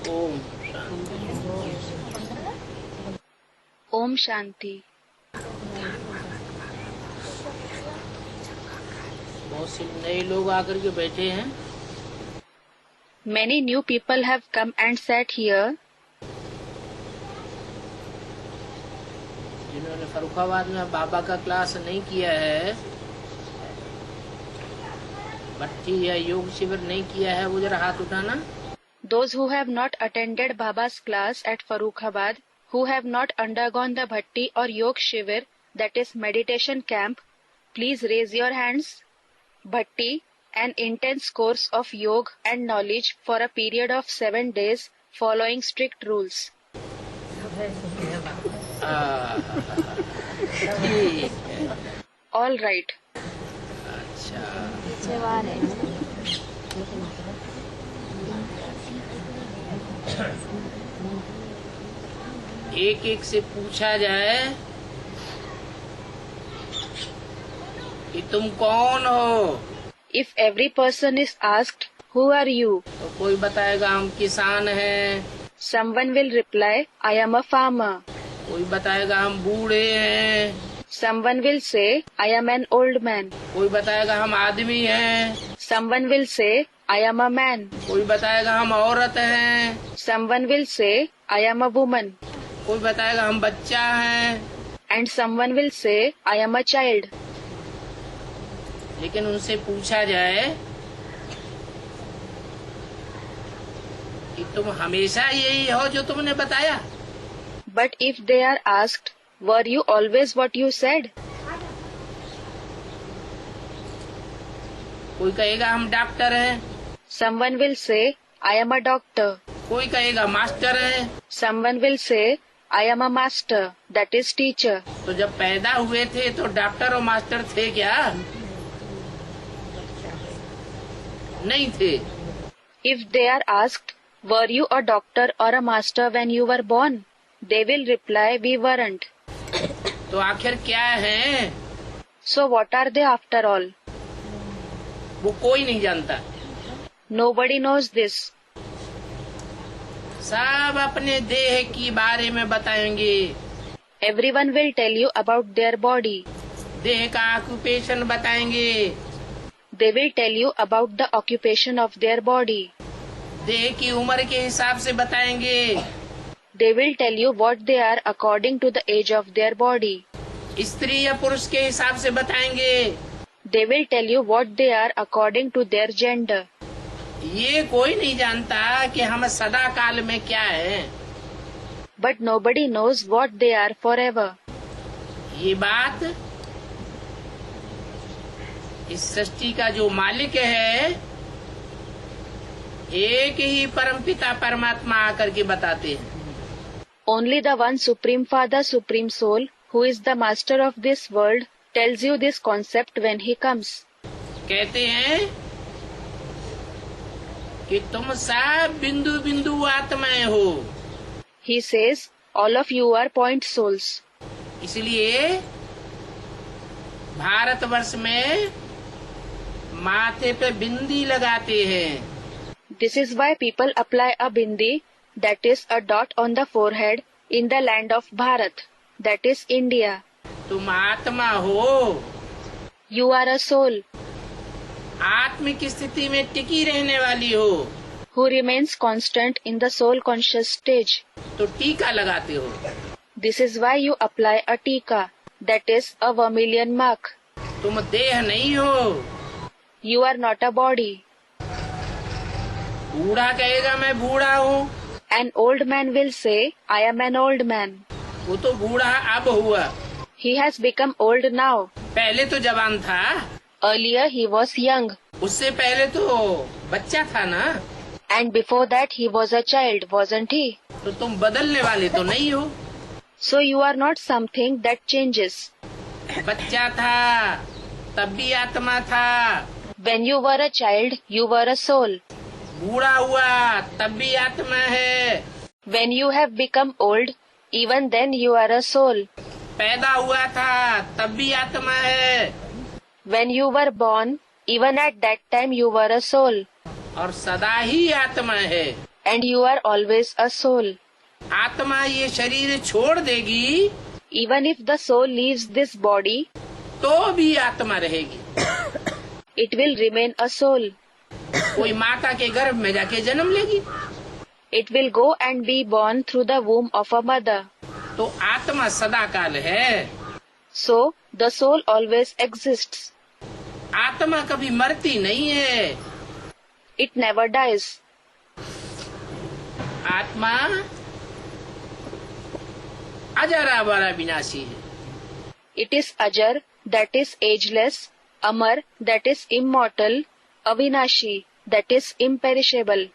ओम ओम शांति। बहुत से नए लोग आकर के बैठे हैं। Many new people have come and sat here. जिन्होंने फरुखाबाद में बाबा का क्लास नहीं किया है, भट्टी या योग शिविर नहीं किया है, वो जरा हाथ उठाना। Those who have not attended Baba's class at Farrukhabad, who have not undergone the Bhatti or Yog Shivir, that is meditation camp, please raise your hands. Bhatti, an intense course of yoga and knowledge for a period of 7 days, following strict rules. ठीक है। All right. अच्छा, एक एक से पूछा जाए कि तुम कौन हो। If every person is asked, who are you? तो कोई बताएगा हम किसान हैं, Someone will reply, I am a farmer. कोई बताएगा हम बूढ़े हैं, Someone will say, I am an old man. कोई बताएगा हम आदमी हैं, Someone will say, I am a man. कोई बताएगा हम औरत हैं, Someone will say, I am a woman. कोई बताएगा हम बच्चा हैं। And someone will say, I am a child. लेकिन उनसे पूछा जाए कि तुम हमेशा यही हो जो तुमने बताया। But if they are asked, were you always what you said? कोई कहेगा हम डॉक्टर हैं, Someone will say, I am a doctor. कोई कहेगा मास्टर हैं। Someone will say, I am a master, that is teacher. तो जब पैदा हुए थे तो डॉक्टर और मास्टर थे क्या? नहीं थे। If they are asked, were you a doctor or a master when you were born? They will reply, we weren't. तो आखिर क्या है? So what are they after all? वो कोई नहीं जानता। Nobody knows this. सब अपने देह की बारे में बताएंगे। Everyone will tell you about their body. देह का ऑक्यूपेशन बताएंगे। They will tell you about the occupation of their body. देह की उम्र के हिसाब से बताएंगे। They will tell you what they are according to the age of their body. स्त्री या पुरुष के हिसाब से बताएंगे। They will tell you what they are according to their gender. ये कोई नहीं जानता कि हम सदा काल में क्या है। But nobody knows what they are forever. ये बात इस सृष्टि का जो मालिक है, एक ही परमपिता परमात्मा आकर के बताते हैं। Only the one Supreme Father, Supreme Soul, who is the master of this world, tells you this concept when he comes. कहते हैं कि तुम सब बिंदु बिंदु आत्माएं हो। He says, all of you are point souls. इसलिए भारतवर्ष में माथे पे बिंदी लगाते हैं। This is why people apply a bindi, that is a dot on the forehead, in the land of Bharat, that is India. तुम आत्मा हो। You are a soul आत्मिक स्थिति में टिकी रहने वाली हो, who remains constant in the soul conscious stage. तो टीका लगाते हो। This is why you apply a tika, that is a vermilion mark. तुम देह नहीं हो। You are not a body. बूढ़ा कहेगा मैं बूढ़ा हूँ। An old man will say, I am an old man. वो तो बूढ़ा अब हुआ, He has become old now. पहले तो जवान था। Earlier he was young, उससे पहले तो बच्चा था ना। and before that he was a child, wasn't he? तो तुम बदलने वाले तो नहीं हो। So you are not something that changes. बच्चा था तब भी आत्मा था, When you were a child, you were a soul. बूढ़ा हुआ तब भी आत्मा है। When you have become old, even then you are a soul. पैदा हुआ था तब भी आत्मा है। When you were born, even at that time you were a soul. और सदा ही आत्मा है। and you are always a soul. आत्मा ये शरीर छोड़ देगी Even if the soul leaves this body, तो भी आत्मा रहेगी। it will remain a soul. कोई माता के गर्भ में जाके जन्म लेगी It will go and be born through the womb of a mother. तो आत्मा सदा काल है। So, the soul always exists. आत्मा कभी मरती नहीं है। It never dies. आत्मा अजर अमर विनाशी है। It is Ajar, that is ageless, Amar, that is immortal, Avinashi, that is imperishable.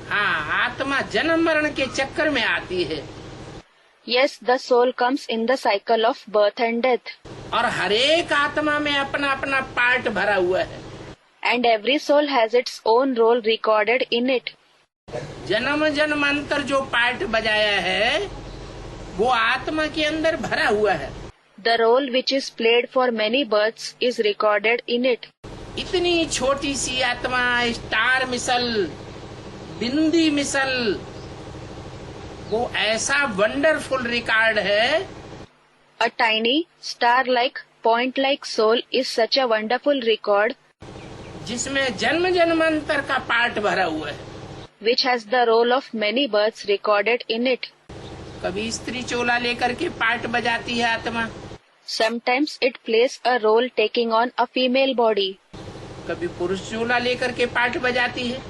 हाँ, आत्मा जन्म मरण के चक्कर में आती है Yes, the soul comes in the cycle of birth and death. और हर एक आत्मा में अपना अपना पार्ट भरा हुआ है। And every soul has its own role recorded in it. जन्म जन्मांतर जो पार्ट बजाया है वो आत्मा के अंदर भरा हुआ है। The role which is played for many births is recorded in it. इतनी छोटी सी आत्मा, स्टार मिसल, बिंदी मिसल, वो ऐसा वंडरफुल रिकॉर्ड है। A tiny, star-like, point-like soul is such a wonderful record जिसमें जन्म जन्मांतर का पार्ट भरा हुआ है। which has the role of many births recorded in it. कभी स्त्री चोला लेकर के पार्ट बजाती है आत्मा, Sometimes it plays a role taking on a female body, कभी पुरुष चोला लेकर के पार्ट बजाती है।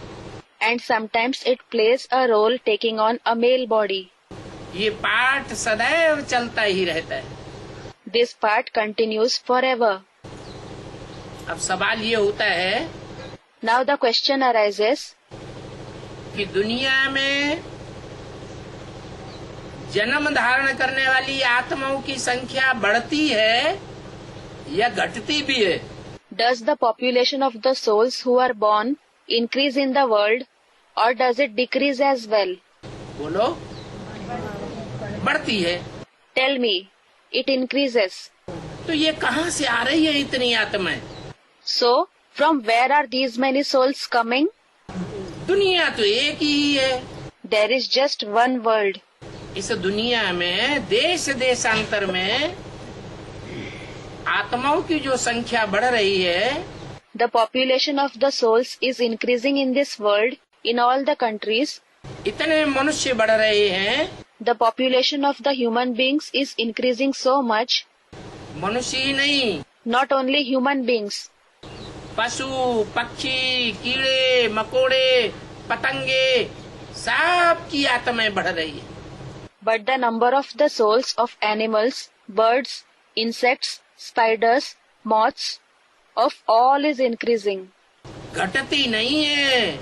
and sometimes it plays a role taking on a male body. ये पार्ट सदैव चलता ही रहता है। This part continues forever. अब सवाल ये होता है Now the question arises, कि दुनिया में जन्म धारण करने वाली आत्माओं की संख्या बढ़ती है या घटती भी है? does the population of the souls who are born increase in the world or does it decrease as well? बोलो। बढ़ती है। Tell me, it increases. तो ये कहाँ से आ रही है इतनी आत्माएं? So, from where are these many souls coming? दुनिया तो एक ही है। There is just one world. इस दुनिया में देश देशांतर में आत्माओं की जो संख्या बढ़ रही है, The population of the souls is increasing in this world, in all the countries. इतने मनुष्य बढ़ रहे हैं। The population of the human beings is increasing so much. मनुष्य ही नहीं, Not only human beings, पशु, पक्षी, कीड़े, मकोड़े, पतंगे, सब की आत्माएं बढ़ रही है। but the number of the souls of animals, birds, insects, spiders, moths, of all is increasing. घटती नहीं है।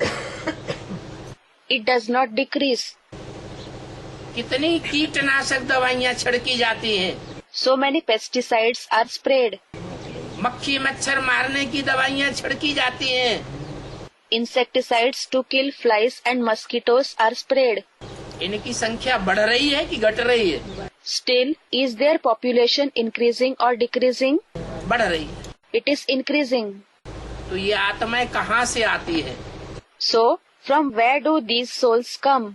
It does not decrease. कितनी कीटनाशक दवाइयाँ छिड़की जाती हैं। So many pesticides are sprayed. मक्खी मच्छर मारने की दवाइयाँ छिड़की जाती हैं। Insecticides to kill flies and mosquitoes are sprayed. इनकी संख्या बढ़ रही है कि घट रही है? Still, is their population increasing or decreasing? बढ़ रही है। It is increasing. तो ये आत्माएं कहाँ से आती है? So, from where do these souls come?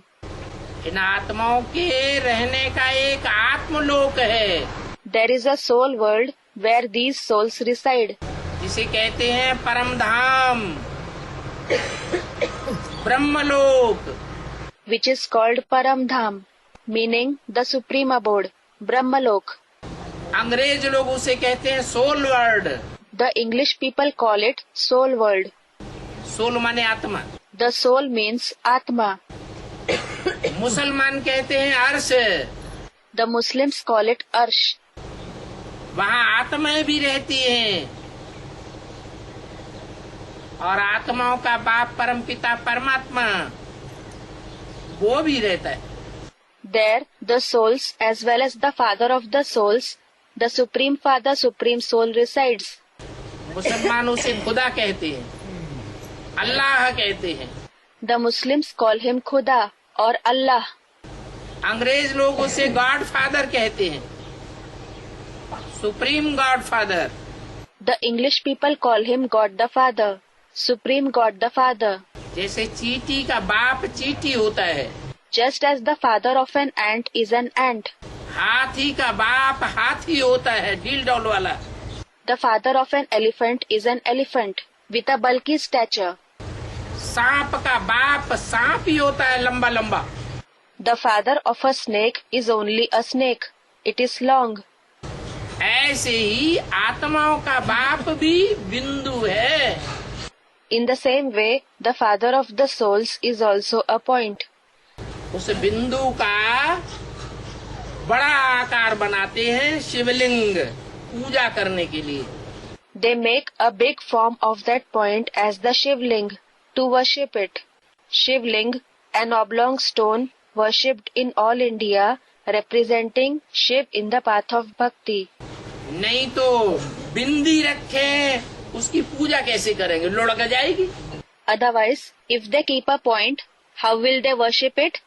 इन आत्माओं के रहने का एक आत्मलोक है There is a soul world where these souls reside, जिसे कहते हैं परम धाम, ब्रह्मलोक। which is called Paramdham, meaning the supreme abode, Brahmalok. अंग्रेज लोग उसे कहते हैं soul world. The English people call it soul world. Soul माने आत्मा। The soul means Atma. मुसलमान कहते हैं अर्श। The Muslims call it Arsh. वहाँ आत्माएं भी रहती हैं और आत्माओं का बाप परम पिता परमात्मा वो भी रहता है। There, the souls as well as the father of the souls, the supreme father, supreme soul resides. मुसलमान उसे खुदा कहते हैं, अल्लाह कहते हैं। The Muslims call him Khuda or Allah. अंग्रेज लोग उसे गॉड फादर कहते हैं, supreme God father. The English people call him God the Father, Supreme God the Father. जैसे चींटी का बाप चींटी होता है, just as the father of an ant is an ant. हाथी का बाप हाथी होता है, डील डॉल वाला। The father of an elephant is an elephant with a bulky stature. सांप का बाप सांप ही होता है, लंबा लंबा। The father of a snake is only a snake. It is long. ऐसे ही आत्माओं का बाप भी बिंदु है। In the same way, the father of the souls is also a point. उस बिंदु का बड़ा आकार बनाते हैं शिवलिंग पूजा करने के लिए। They make a big form of that point as the Shivling to worship it. Shivling, an oblong stone worshipped in all India, representing Shiv in the path of bhakti. नहीं तो बिंदी रखे, उसकी पूजा कैसे करेंगे, लुढ़क जाएगी। Otherwise, if they keep a point, how will they worship it?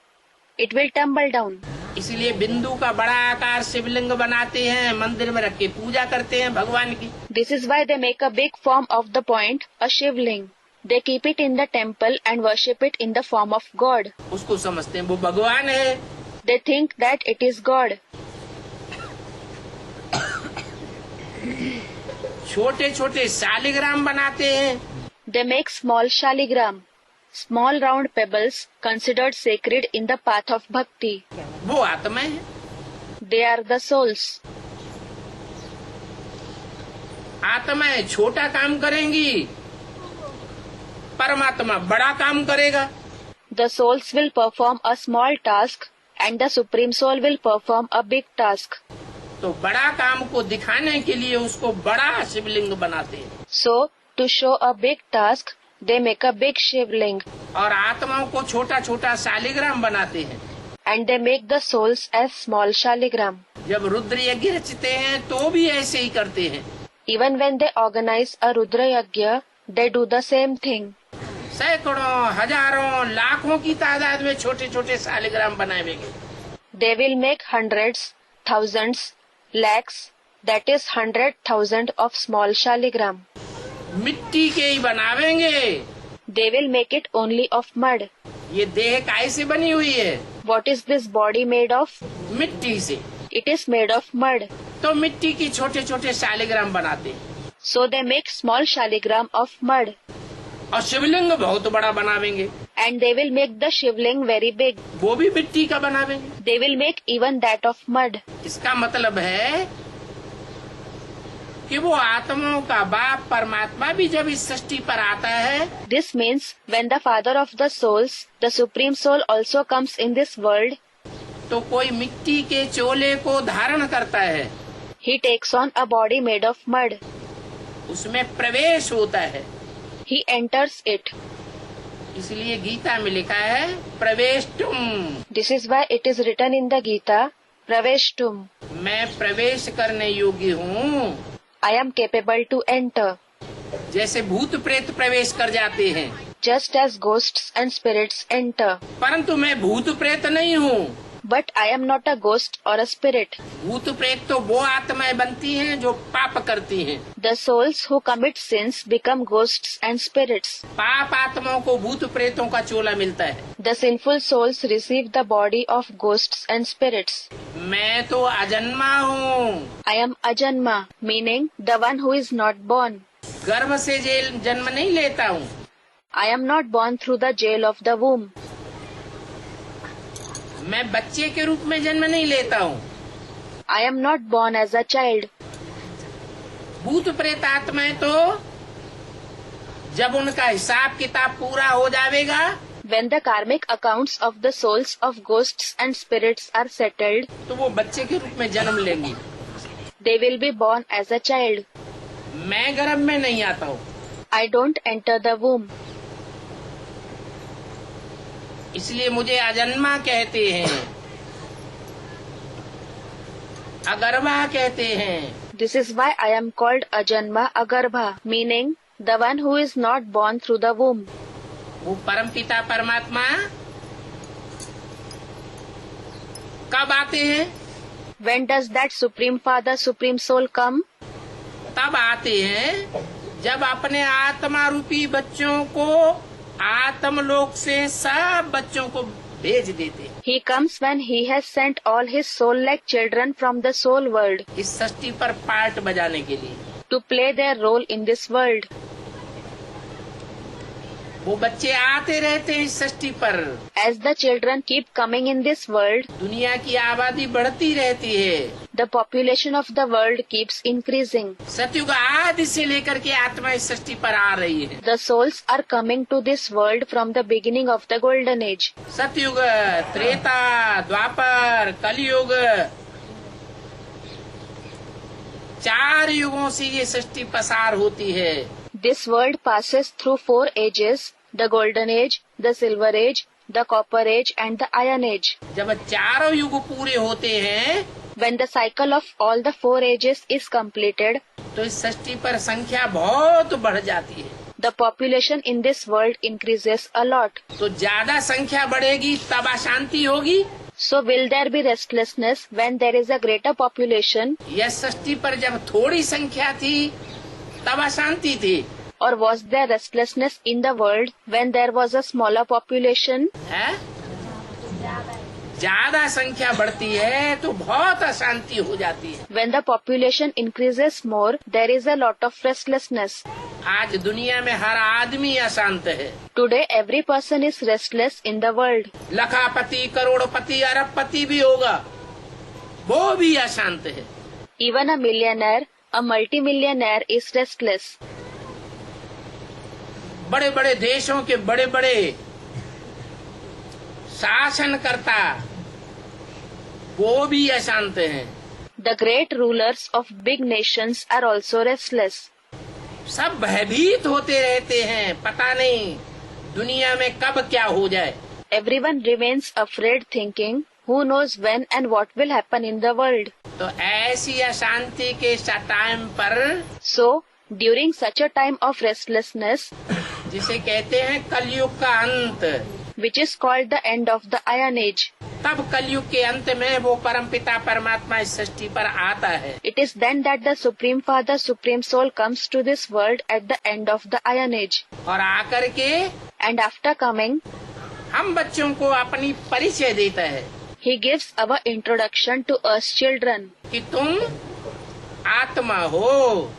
It will tumble down. इसलिए बिंदु का बड़ा आकार शिवलिंग बनाते हैं, मंदिर में रख के पूजा करते हैं भगवान की। This is why they make a big form of the point, a Shivling. They keep it in the temple and worship it in the form of God. उसको समझते हैं वो भगवान है। They think that it is God. छोटे छोटे शालिग्राम बनाते हैं। They make small shaligram, small round pebbles considered sacred in the path of bhakti. वो आत्मा है। They are the souls. आत्माएं छोटा काम करेंगी, परमात्मा बड़ा काम करेगा। The souls will perform a small task and the Supreme Soul will perform a big task. तो बड़ा काम को दिखाने के लिए उसको बड़ा शिवलिंग बनाते हैं। So, to show a big task, they make a big Shivling. और आत्माओं को छोटा छोटा शालिग्राम बनाते हैं। And they make the souls as small shaligram. जब रुद्र यज्ञ रचते हैं तो भी ऐसे ही करते हैं। Even when they organize a Rudra Yajna, they do the same thing. सैकड़ों हजारों लाखों की तादाद में छोटे छोटे शालिग्राम बनाएंगे। They will make hundreds, thousands, lakhs, that is 100,000 of small shaligram. मिट्टी के ही बनावेंगे। They will make it only of mud. ये देह काय से बनी हुई है? What is this body made of? मिट्टी से। It is made of mud. तो मिट्टी की छोटे छोटे शालिग्राम बनाते हैं। So they make small shaligram of mud. और शिवलिंग बहुत बड़ा बनावेंगे। And they will make the Shivling very big. वो भी मिट्टी का बनावेंगे। They will make even that of mud. इसका मतलब है कि वो आत्माओं का बाप परमात्मा भी जब इस सृष्टि पर आता है, This means when the father of the souls, the Supreme Soul also comes in this world, तो कोई मिट्टी के चोले को धारण करता है, he takes on a body made of mud. उसमें प्रवेश होता है। He enters it. इसलिए गीता में लिखा है प्रवेष्टुम। This is why it is written in the Gita, Praveshtum. मैं प्रवेश करने योग्य हूँ। I am capable to enter. जैसे भूत प्रेत प्रवेश कर जाते हैं, Just as ghosts and spirits enter. परंतु मैं भूत प्रेत नहीं हूँ। But I am not a ghost or a spirit. भूत प्रेत तो वो आत्माएं बनती हैं जो पाप करती हैं। The souls who commit sins become ghosts and spirits. पाप आत्माओं को भूत प्रेतों का चोला मिलता है। The sinful souls receive the body of ghosts and spirits. मैं तो अजन्मा हूँ। I am Ajanma, meaning the one who is not born. गर्भ से जेल जन्म नहीं लेता हूँ। I am not born through the jail of the womb. मैं बच्चे के रूप में जन्म नहीं लेता हूँ। I am not born as a child. भूत प्रेत आत्माएं तो जब उनका हिसाब किताब पूरा हो जाएगा, When the karmic accounts of the souls of ghosts and spirits are settled, तो वो बच्चे के रूप में जन्म लेंगी। they will be born as a child. मैं गर्भ में नहीं आता हूँ। I don't enter the womb. इसलिए मुझे अजन्मा कहते हैं, अगर्भा कहते हैं। This is why I am called Ajanma Agarbha, meaning the one who is not born through the womb. वो परमपिता परमात्मा कब आते हैं? When does that Supreme Father, Supreme Soul come? तब आते हैं जब अपने आत्मा रूपी बच्चों को आत्मलोक से सब बच्चों को भेज देते हैं। He comes when he has sent all his soul-like children from the soul world इस सृष्टि पर पार्ट बजाने के लिए। to play their role in this world. वो बच्चे आते रहते हैं इस सृष्टि पर। As the children keep coming in this world, दुनिया की आबादी बढ़ती रहती है। the population of the world keeps increasing. सतयुग आदि से लेकर के आत्मा इस सृष्टि पर आ रही है। The souls are coming to this world from the beginning of the golden age. सतयुग, त्रेता, द्वापर, कलयुग, 4 युगों से ये सृष्टि पसार होती है। This world passes through 4 ages, the golden age, the silver age, the copper age and the iron age. जब 4 युग पूरे होते हैं When the cycle of all the 4 ages is completed, तो इस सृष्टि पर संख्या बहुत बढ़ जाती है। the population in this world increases a lot. तो ज्यादा संख्या बढ़ेगी तब अशांति होगी। So will there be restlessness when there is a greater population, यह सृष्टि पर जब थोड़ी संख्या थी तब अशांति थी। or was there restlessness in the world when there was a smaller population? है? ज्यादा संख्या बढ़ती है तो बहुत अशांति हो जाती है। When the population increases more, there is a lot of restlessness. आज दुनिया में हर आदमी अशांत है। Today every person is restless in the world. लखापति, करोड़पति, अरबपति भी होगा, वो भी अशांत है। Even a millionaire, a multimillionaire is restless. बड़े बड़े देशों के बड़े बड़े शासनकर्ता वो भी अशांत हैं। The great rulers of big nations are also restless. सब भयभीत होते रहते हैं, पता नहीं दुनिया में कब क्या हो जाए। Everyone remains afraid thinking, who knows when and what will happen in the world. तो ऐसी अशांति के टाइम पर So, during such a time of restlessness, जिसे कहते हैं कलयुग का अंत, which is called the end of the Iron Age, तब कलयुग के अंत में वो परमपिता परमात्मा इस सृष्टि पर आता है। it is then that the Supreme Father, Supreme Soul comes to this world at the end of the Iron Age. और आकर के And after coming, हम बच्चों को अपनी परिचय देता है he gives our introduction to us children. कि तुम आत्मा हो,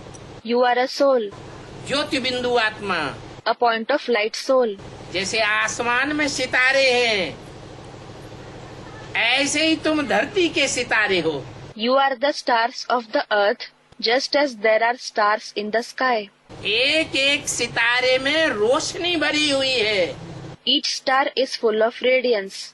You are a soul, ज्योति बिंदु आत्मा। a point of light soul. जैसे आसमान में सितारे हैं, ऐसे ही तुम धरती के सितारे हो। You are the stars of the earth, just as there are stars in the sky. एक एक सितारे में रोशनी भरी हुई है। Each star is full of radiance.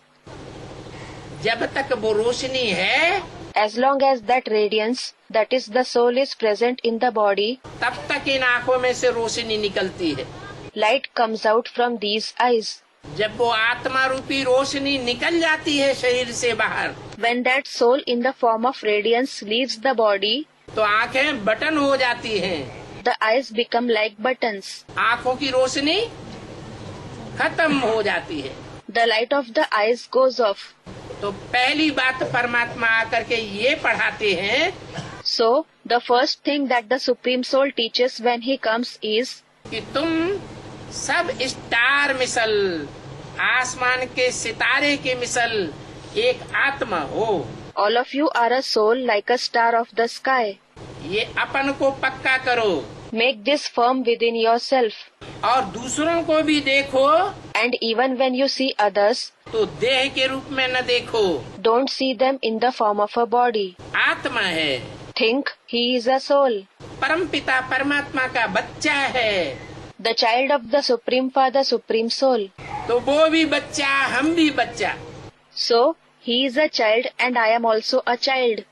जब तक वो रोशनी है As long as that radiance, that is the soul, is present in the body, तब तक इन आँखों में से रोशनी निकलती है। light comes out from these eyes. जब वो आत्मा रूपी रोशनी निकल जाती है शरीर से बाहर, When that soul in the form of radiance leaves the body, तो आँखें बटन हो जाती हैं। the eyes become like buttons. आँखों की रोशनी खत्म हो जाती है। The light of the eyes goes off. तो पहली बात परमात्मा आकर के ये पढ़ाते हैं So, the first thing that the Supreme Soul teaches when he comes is, कि तुम सब स्टार मिसल, आसमान के सितारे के मिसल एक आत्मा हो। all of you are a soul like a star of the sky. ये अपन को पक्का करो Make this firm within yourself. और दूसरों को भी देखो And even when you see others, तो देह के रूप में न देखो। don't see them in the form of a body. आत्मा है, Think he is a soul. परमपिता परमात्मा का बच्चा है, The child of the Supreme Father, Supreme Soul. तो वो भी बच्चा, हम भी बच्चा। So, he is a child and I am also a child.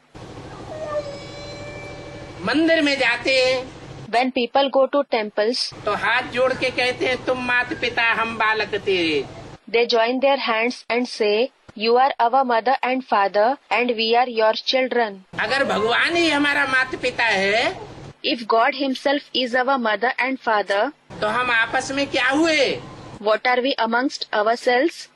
मंदिर में जाते हैं When people go to temples, तो हाथ जोड़ के कहते हैं तुम माता पिता हम बालक तेरे। they join their hands and say, you are our mother and father and we are your children. अगर भगवान ही हमारा माता पिता है If God himself is our mother and father, तो हम आपस में क्या हुए? what are we amongst ourselves?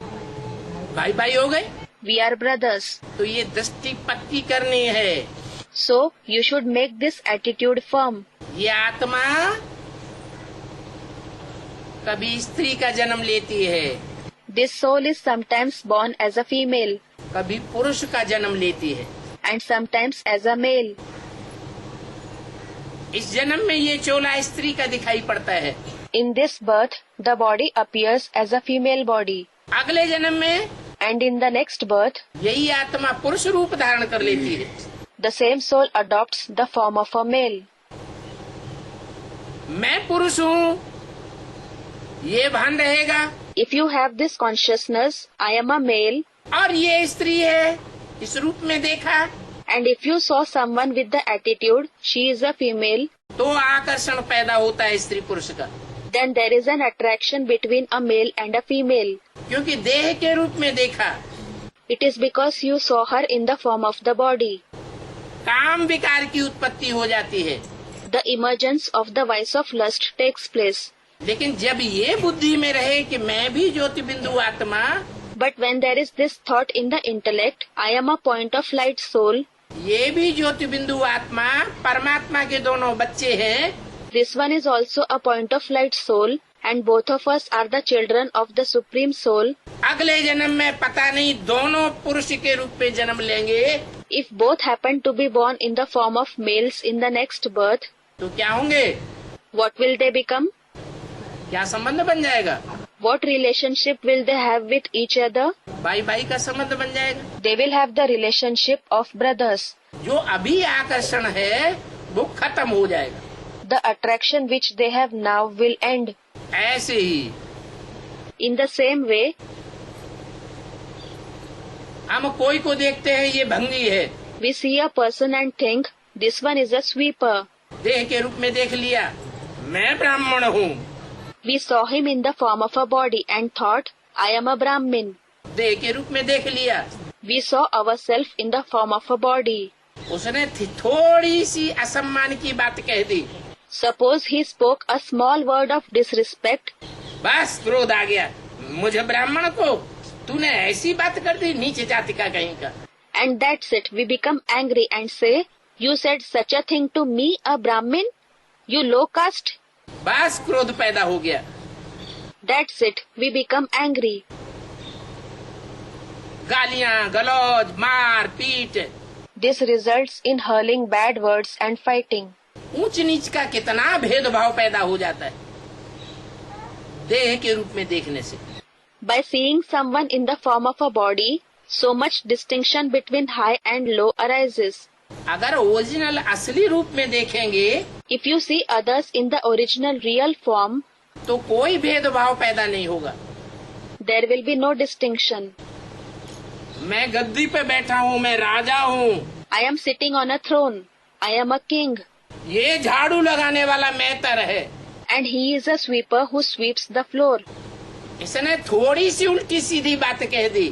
भाई भाई हो गए। We are brothers. तो ये दृष्टि पक्की करनी है। So, you should make this attitude firm. ये आत्मा कभी स्त्री का जन्म लेती है, This soul is sometimes born as a female कभी पुरुष का जन्म लेती है। and sometimes as a male. इस जन्म में ये चोला स्त्री का दिखाई पड़ता है, In this birth, the body appears as a female body, अगले जन्म में and in the next birth, यही आत्मा पुरुष रूप धारण कर लेती है। the same soul adopts the form of a male. मैं पुरुष हूँ, ये भान रहेगा, If you have this consciousness, I am a male, और ये स्त्री है, इस रूप में देखा, and if you saw someone with the attitude, she is a female, तो आकर्षण पैदा होता है स्त्री पुरुष का, then there is an attraction between a male and a female. क्योंकि देह के रूप में देखा। It is because you saw her in the form of the body. काम विकार की उत्पत्ति हो जाती है, The emergence of the vice of lust takes place. लेकिन जब ये बुद्धि में रहे कि मैं भी ज्योति बिंदु आत्मा, But when there is this thought in the intellect, I am a point of light soul, ये भी ज्योति बिंदु आत्मा परमात्मा के दोनों बच्चे हैं, this one is also a point of light soul, and both of us are the children of the Supreme Soul. अगले जन्म में पता नहीं दोनों पुरुष के रूप में जन्म लेंगे, If both happen to be born in the form of males in the next birth, तो क्या होंगे? what will they become? क्या संबंध बन जाएगा? What relationship will they have with each other? भाई भाई का संबंध बन जाएगा। They will have the relationship of brothers. जो अभी आकर्षण है वो खत्म हो जाएगा। The attraction which they have now will end. ऐसे ही In the same way, हम कोई को देखते हैं, ये भंगी है, we see a person and think, this one is a sweeper. देह के रूप में देख लिया, मैं ब्राह्मण हूँ, We saw him in the form of a body and thought, I am a Brahmin. देह के रूप में देख लिया, We saw ourselves in the form of a body. उसने थोड़ी सी असम्मान की बात कह दी, Suppose he spoke a small word of disrespect, बस क्रोध आ गया, मुझे ब्राह्मण को तूने ऐसी बात कर दी, नीचे जाति का कहीं का। and that's it. We become angry and say, you said such a thing to me, a Brahmin? You low caste? बस क्रोध पैदा हो गया। That's it. We become angry. गालियां, गलौज, मार पीट, This results in hurling bad words and fighting. ऊंच नीच का कितना भेदभाव पैदा हो जाता है देह के रूप में देखने से। By seeing someone in the form of a body, so much distinction between high and low arises. अगर ओरिजिनल असली रूप में देखेंगे If you see others in the original real form, तो कोई भेदभाव पैदा नहीं होगा। there will be no distinction. मैं गद्दी पे बैठा हूँ, मैं राजा हूँ, I am sitting on a throne. I am a king. ये झाड़ू लगाने वाला मेहतर है, And he is a sweeper who sweeps the floor. इसने थोड़ी सी उल्टी सीधी बात कह दी,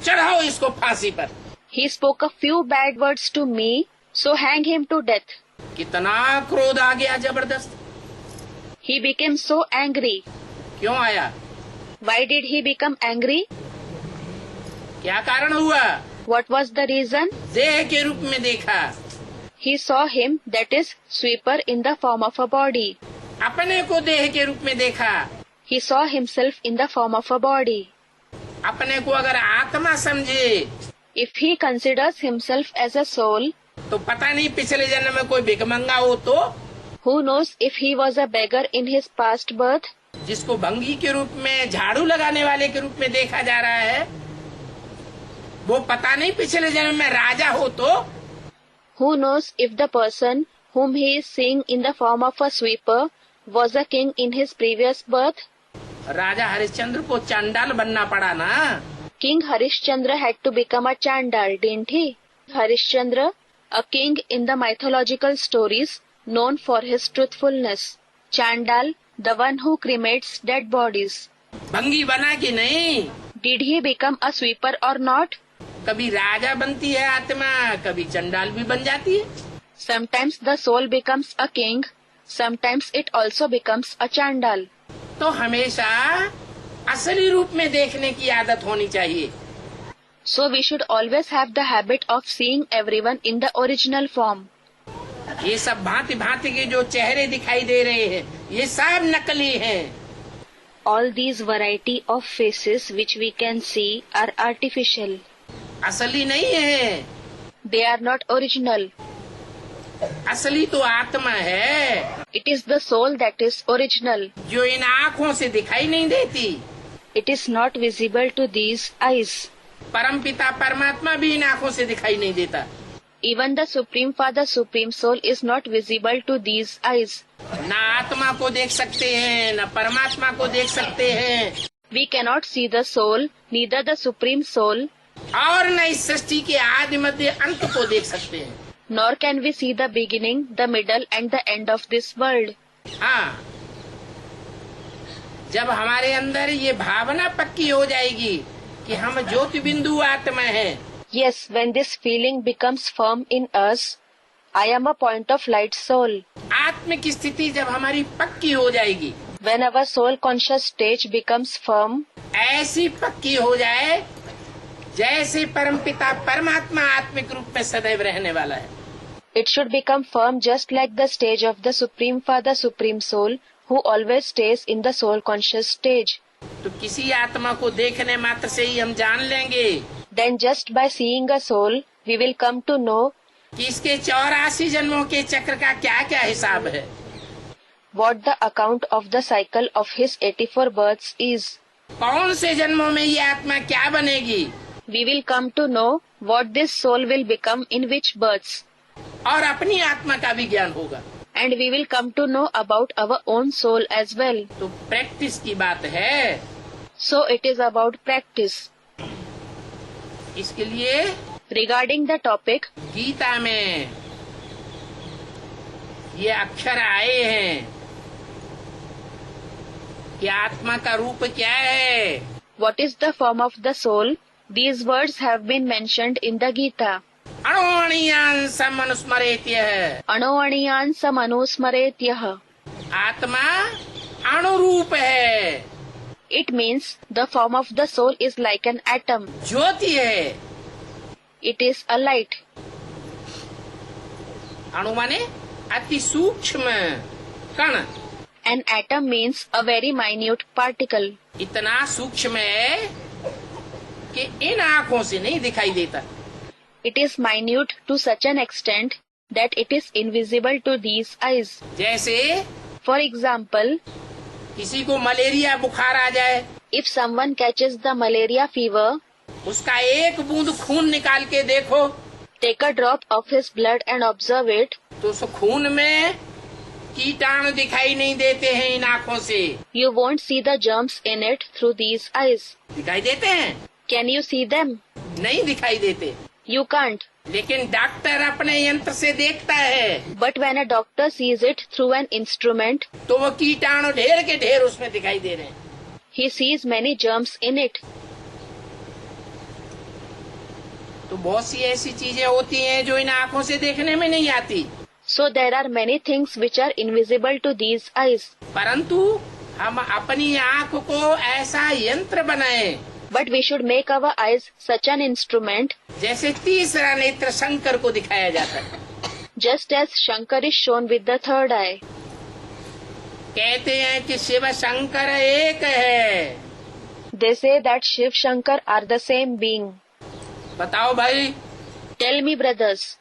चढ़ाओ इसको फांसी पर। He spoke a few bad words to me, so hang him to death. कितना क्रोध आ गया जबरदस्त। He became so angry. क्यों आया? Why did he become angry? क्या कारण हुआ? What was the reason? देह के रूप में देखा, He saw him, that is, sweeper in the form of a body. अपने को देह के रूप में देखा, He saw himself in the form of a body. अपने को अगर आत्मा समझे If he considers himself as a soul, तो पता नहीं पिछले जन्म में कोई भिखमंगा हो तो, who knows if he was a beggar in his past birth? जिसको भंगी के रूप में, झाड़ू लगाने वाले के रूप में देखा जा रहा है, वो पता नहीं पिछले जन्म में राजा हो तो। Who knows if the person whom he is seeing in the form of a sweeper was a king in his previous birth? राजा हरिश्चंद्र को चांडाल बनना पड़ा ना। King Harishchandra had to become a Chandal, didn't he? Harishchandra, a king in the mythological stories, known for his truthfulness. Chandal, the one who cremates dead bodies. भंगी बना कि नहीं? Did he become a sweeper or not? कभी राजा बनती है आत्मा, कभी चंडाल भी बन जाती है। Sometimes the soul becomes a king, sometimes it also becomes a Chandal. तो हमेशा असली रूप में देखने की आदत होनी चाहिए। So we should always have the habit of seeing everyone in the original form. ये सब भांति भांति के जो चेहरे दिखाई दे रहे हैं, ये सब नकली हैं। All these variety of faces which we can see are artificial. असली नहीं है। They are not original. असली तो आत्मा है, It is the soul that is original. जो इन आँखों से दिखाई नहीं देती। It is not visible to these eyes. परमपिता परमात्मा भी इन आँखों से दिखाई नहीं देता। Even the Supreme Father, Supreme Soul is not visible to these eyes. ना आत्मा को देख सकते हैं, न परमात्मा को देख सकते हैं, We cannot see the soul, neither the Supreme Soul, और न इस सृष्टि के आदि मध्य अंत को देख सकते हैं। nor can we see the beginning, the middle and the end of this world. हाँ, जब हमारे अंदर ये भावना पक्की हो जाएगी कि हम ज्योति बिंदु आत्मा हैं, Yes, when this feeling becomes firm in us, I am a point of light soul. आत्म की स्थिति जब हमारी पक्की हो जाएगी, When our soul conscious stage becomes firm, ऐसी पक्की हो जाए जैसे परमपिता परमात्मा आत्मिक रूप में सदैव रहने वाला है। it should become firm just like the stage of the Supreme Father, Supreme Soul, who always stays in the soul conscious stage. तो किसी आत्मा को देखने मात्र से ही हम जान लेंगे Then just by seeing a soul, we will come to know कि इसके 84 जन्मों के चक्र का क्या क्या हिसाब है। what the account of the cycle of his 84 births is. कौन से जन्मों में ये आत्मा क्या बनेगी, We will come to know what this soul will become in which births. और अपनी आत्मा का भी ज्ञान होगा। And we will come to know about our own soul as well. तो प्रैक्टिस की बात है। So it is about practice. इसके लिए Regarding the topic, गीता में ये अक्षर आए हैं कि आत्मा का रूप क्या है। what is the form of the soul? These words have been mentioned in the Gita. अणुअणीयान् समनुस्मरेत्यः। Anuvaniyan samanusmaretyah. आत्मा अणुरूप है, It means the form of the soul is like an atom. ज्योति है। It is a light. अणु माने अति सूक्ष्म कण। An atom means a very minute particle. इतना सूक्ष्म है कि इन आँखों से नहीं दिखाई देता। It is minute to such an extent that it is invisible to these eyes. जैसे For example, किसी को मलेरिया बुखार आ जाए, if someone catches the malaria fever, उसका एक बूंद खून निकाल के देखो take a drop of his blood and observe it. तो उस खून में कीटाणु दिखाई नहीं देते हैं इन आँखों से। You won't see the germs in it through these eyes. दिखाई देते हैं? Can you see them? नहीं दिखाई देते। You can't. लेकिन डॉक्टर अपने यंत्र से देखता है But when a doctor sees it through an instrument, तो वो कीटाणु ढेर के ढेर उसमें दिखाई दे रहे हैं। he sees many germs in it. तो बहुत सी ऐसी चीजें होती हैं जो इन आँखों से देखने में नहीं आती, So there are many things which are invisible to these eyes. परंतु हम अपनी आँख को ऐसा यंत्र बनाएं But we should make our eyes such an instrument, जैसे तीसरा नेत्र शंकर को दिखाया जाता है। just as Shankar is shown with the third eye. कहते हैं कि शिव शंकर एक है। They say that Shiv Shankar are the same being. बताओ भाई, Tell me, brothers,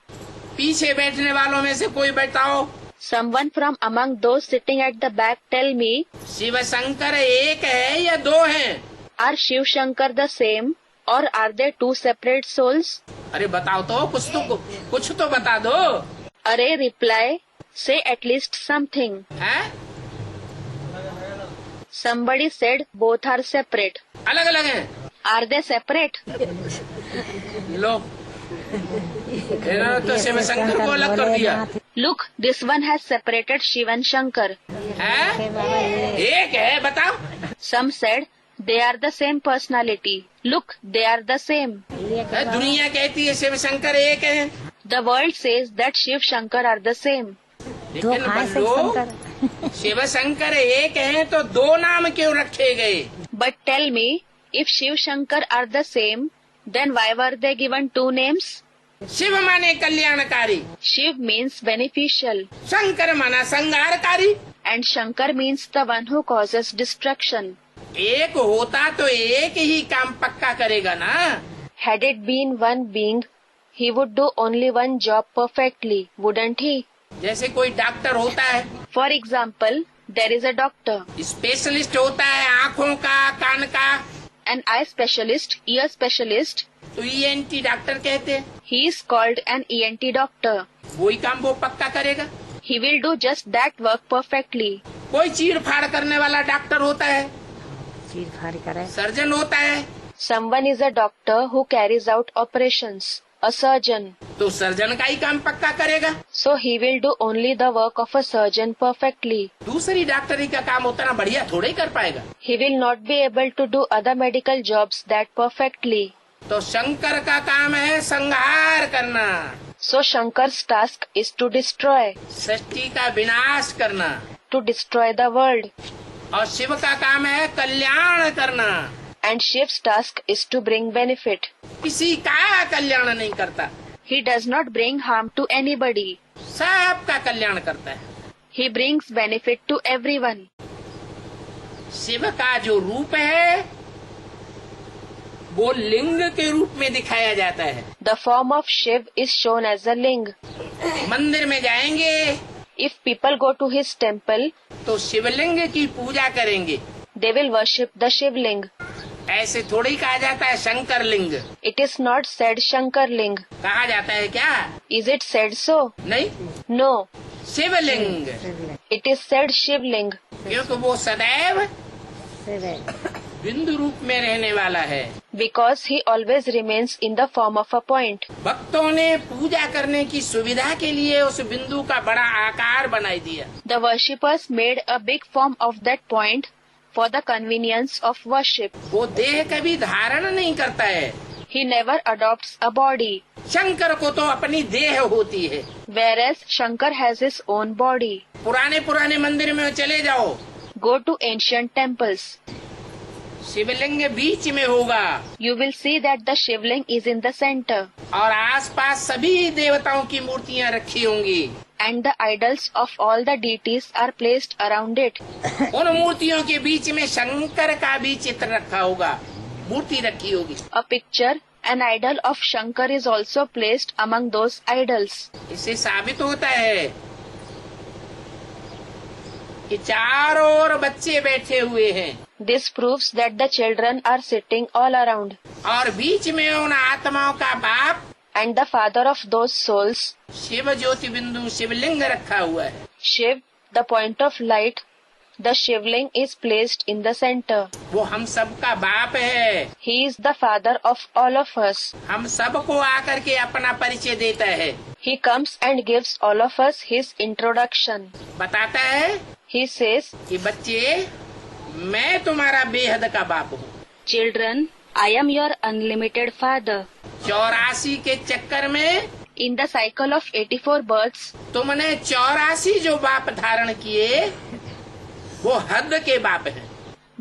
पीछे बैठने वालों में से कोई बताओ, someone from among those sitting at the back, tell me, Shiv Shankar एक है या दो हैं? are Shiv Shankar the same or are they two separate souls? अरे बताओ तो, कुछ तो बता दो। Array reply, say at least something. हैं? Somebody said both are separate. अलग अलग हैं। Are they separate? लो, इन्होंने तो शिव शंकर को अलग कर दिया। Look, this one has separated Shiv and Shankar. हैं? एक है, बताओ। Some said they are the same personality. Look, they are the same. दुनिया कहती है शिव शंकर एक है, The world says that Shiv Shankar are the same. लेकिन बंदो, शिव शंकर एक है तो दो नाम क्यों रखे गए? But tell me, if Shiv Shankar are the same, then why were they given two names? Shiv माने कल्याणकारी, Shiv means beneficial. शंकर माना संहारकारी। and Shankar means the one who causes destruction. एक होता तो एक ही काम पक्का करेगा ना। Had it been one being, he would do only one job perfectly, wouldn't he? जैसे कोई डॉक्टर होता है, For example, there is a doctor, specialist होता है आँखों का, कान का, an eye specialist, ear specialist. तो ईएनटी डॉक्टर कहते हैं। He is called an ENT doctor. वही काम वो पक्का करेगा। He will do just that work perfectly. कोई चीर फाड़ करने वाला डॉक्टर होता है, चीर फाड़ करे। सर्जन होता है, Someone is a doctor who carries out operations, a surgeon. तो सर्जन का ही काम पक्का करेगा। So he will do only the work of a surgeon perfectly. दूसरी डॉक्टरी का काम उतना बढ़िया थोड़े ही कर पाएगा। He will not be able to do other medical jobs that perfectly. तो शंकर का काम है संहार करना, So Shankar's task is to destroy, सृष्टि का विनाश करना, to destroy the world. और शिव का काम है कल्याण करना। And Shiv's task is to bring benefit. किसी का कल्याण नहीं करता, He does not bring harm to anybody. सबका कल्याण करता है। He brings benefit to everyone. Shiv का जो रूप है वो लिंग के रूप में दिखाया जाता है। The form of Shiv is shown as a ling. मंदिर में जाएंगे If people go to his temple, तो शिवलिंग की पूजा करेंगे। they will worship the Shivling. ऐसे थोड़ी ही कहा जाता है शंकर लिंग, It is not said Shankar ling. कहा जाता है क्या? Is it said so? नहीं, No. Shivling, It is said Shivling. क्योंकि वो सदैव बिंदु रूप में रहने वाला है। Because he always remains in the form of a point. भक्तों ने पूजा करने की सुविधा के लिए उस बिंदु का बड़ा आकार बनाई दिया। The worshippers made a big form of that point for the convenience of worship. वो देह कभी धारण नहीं करता है। He never adopts a body, Shankar को तो अपनी देह होती है। whereas Shankar has his own body. पुराने मंदिर में चले जाओ, Go to ancient temples. शिवलिंग बीच में होगा You will see that the Shivling is in the center और आसपास सभी देवताओं की मूर्तियाँ रखी होंगी। and the idols of all the deities are placed around it. उन मूर्तियों के बीच में शंकर का भी चित्र रखा होगा, मूर्ति रखी होगी। A picture, an idol of Shankar is also placed among those idols. इससे साबित होता है कि चारों ओर बच्चे बैठे हुए हैं This proves that the children are sitting all around और बीच में उन आत्माओं का बाप and the father of those souls, Shiv ज्योति बिंदु शिवलिंग रखा हुआ है। Shiv, the point of light, the Shivling is placed in the center. वो हम सबका बाप है। He is the father of all of us. हम सबको आकर के अपना परिचय देता है, He comes and gives all of us his introduction. बताता है He says, कि बच्चे मैं तुम्हारा बेहद का बाप हूँ। Children, I am your unlimited father. 84 के चक्कर में In the cycle of 84 births, तुमने 84 जो बाप धारण किए वो हद के बाप हैं।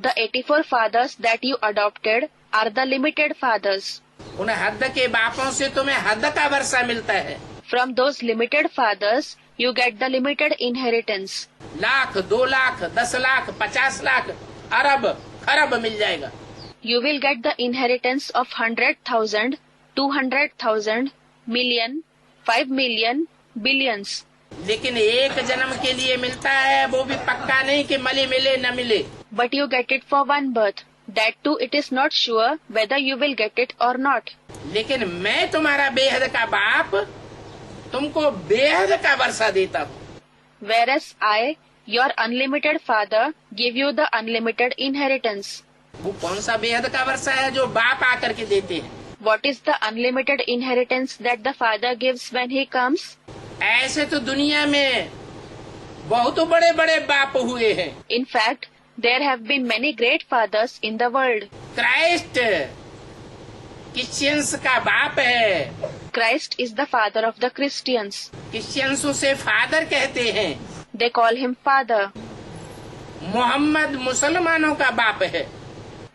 the 84 fathers that you adopted are the limited fathers. उन हद के बापों से तुम्हें हद का वर्षा मिलता है। From those limited fathers, you get the limited inheritance. Lakh, 2 lakh, 10 lakh, 50 lakh, अरब, खरब मिल जाएगा। You will get the inheritance of 100,000, 200,000, million, 5 million, billions. लेकिन एक जन्म के लिए मिलता है, वो भी पक्का नहीं कि मिले न मिले। But you get it for one birth. That too it is not sure whether you will get it or not. लेकिन मैं तुम्हारा बेहद का बाप तुमको बेहद का वर्षा देता हूँ। Whereas I, your unlimited father, give you the unlimited inheritance. वो कौन सा बेहद का वर्षा है जो बाप आकर के देते हैं? What is the unlimited inheritance that the father gives when he comes? ऐसे तो दुनिया में बहुत बड़े बड़े बाप हुए हैं। In fact, there have been many great fathers in the world. Christ Christians का बाप है। Christ is the father of the Christians. Christians उसे फादर कहते हैं। They call him father. Mohammad मुसलमानों का बाप है।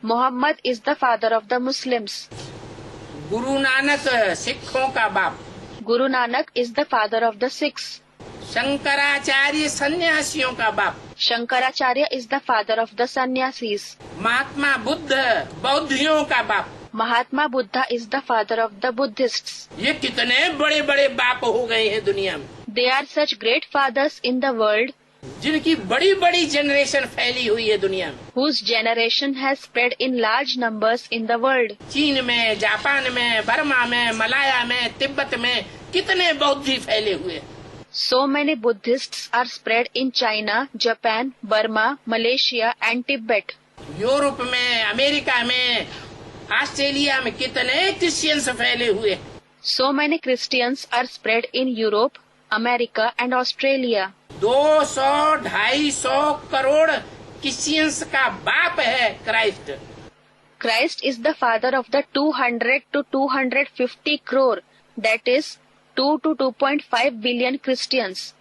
Muhammad is the father of the Muslims. Guru Nanak सिखों का बाप। Guru Nanak is the father of the Sikhs. Shankaracharya सन्यासियों का बाप। Shankaracharya is the father of the sannyasis. Mahatma Buddha बौद्धियों का बाप। Mahatma Buddha is the father of the Buddhists. ये कितने बड़े बड़े बाप हो गए हैं दुनिया में, They are such great fathers in the world जिनकी बड़ी बड़ी जनरेशन फैली हुई है दुनिया में। whose generation has spread in large numbers in the world. चीन में, जापान में, बर्मा में, मलाया में, तिब्बत में कितने बौद्धि फैले हुए हैं। So many Buddhists are spread in China, Japan, Burma, Malaysia and Tibet. Europe में, अमेरिका में, ऑस्ट्रेलिया में कितने क्रिश्चियंस फैले हुए हैं। So many Christians are spread in Europe, America and Australia. 200-250 crore Christians का बाप है Christ. Christ is the father of the 200 to 250 crore, that is 2 to 2.5 billion Christians.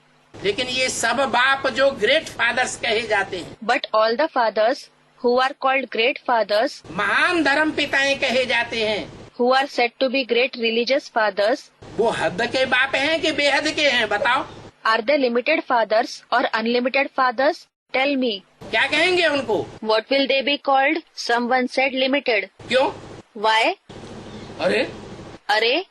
लेकिन ये सब बाप जो ग्रेट फादर्स कहे जाते हैं, But all the fathers who are called great fathers, महान धर्म पिताएं कहे जाते हैं, who are said to be great religious fathers, वो हद के बाप हैं कि बेहद के हैं? बताओ, are they limited fathers or unlimited fathers? Tell me. क्या कहेंगे उनको? What will they be called? Someone said limited. क्यों? Why? अरे Arey,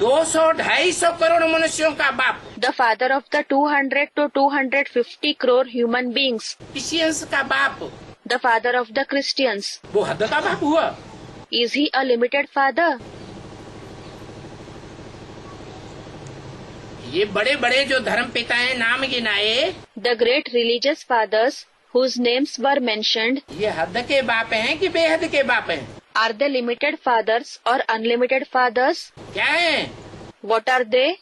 200-250 करोड़ मनुष्यों का बाप, the father of the 200 to 250 crore human beings, Christians का बाप, the father of the Christians. वो हद का बाप हुआ? Is he a limited father? ये बड़े बड़े जो धर्म पिताएं नाम गिनाए, The great religious fathers whose names were mentioned, ये हद के बाप हैं कि बेहद के बाप हैं? are they limited fathers or unlimited fathers? क्या हैं? What are they?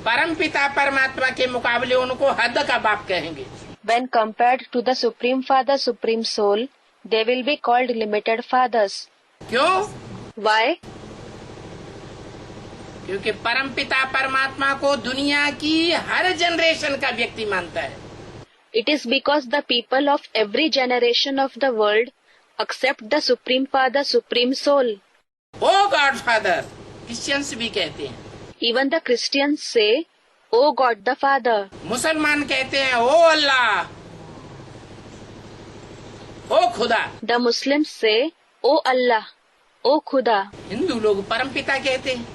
परम पिता परमात्मा के मुकाबले उनको हद का बाप कहेंगे। When compared to the Supreme Father, Supreme Soul, they will be called limited fathers. क्यों? Why? क्योंकि परम पिता परमात्मा को दुनिया की हर जनरेशन का व्यक्ति मानता है। It is because the people of every generation of the world accept the Supreme Father, Supreme Soul. O God father, Christians भी कहते हैं। Even the Christians say, "O God the Father." मुसलमान कहते हैं ओ अल्लाह, ओ खुदा। The Muslims say, "O Allah, O Khuda." Hindu लोग परम पिता कहते हैं,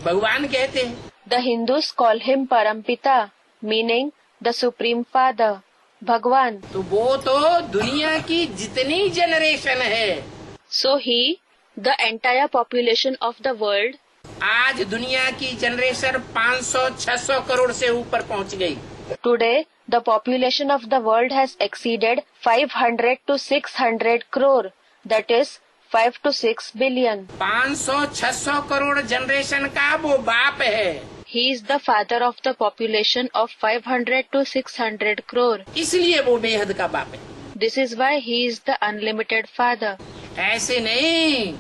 भगवान कहते हैं। The Hindus call him Parampita, meaning the Supreme Father, Bhagwan. तो वो तो दुनिया की जितनी जनरेशन है, So he, the entire population of the world, आज दुनिया की जनरेशन 500-600 करोड़ से ऊपर पहुंच गई। today the population of the world has exceeded 500 to 600 crore, that is 5 to 6 billion. 500-600 crore generation का वो बाप है, He is the father of the population of 500 to 600 crore. इसलिए वो बेहद का बाप है। This is why he is the unlimited father. ऐसे नहीं,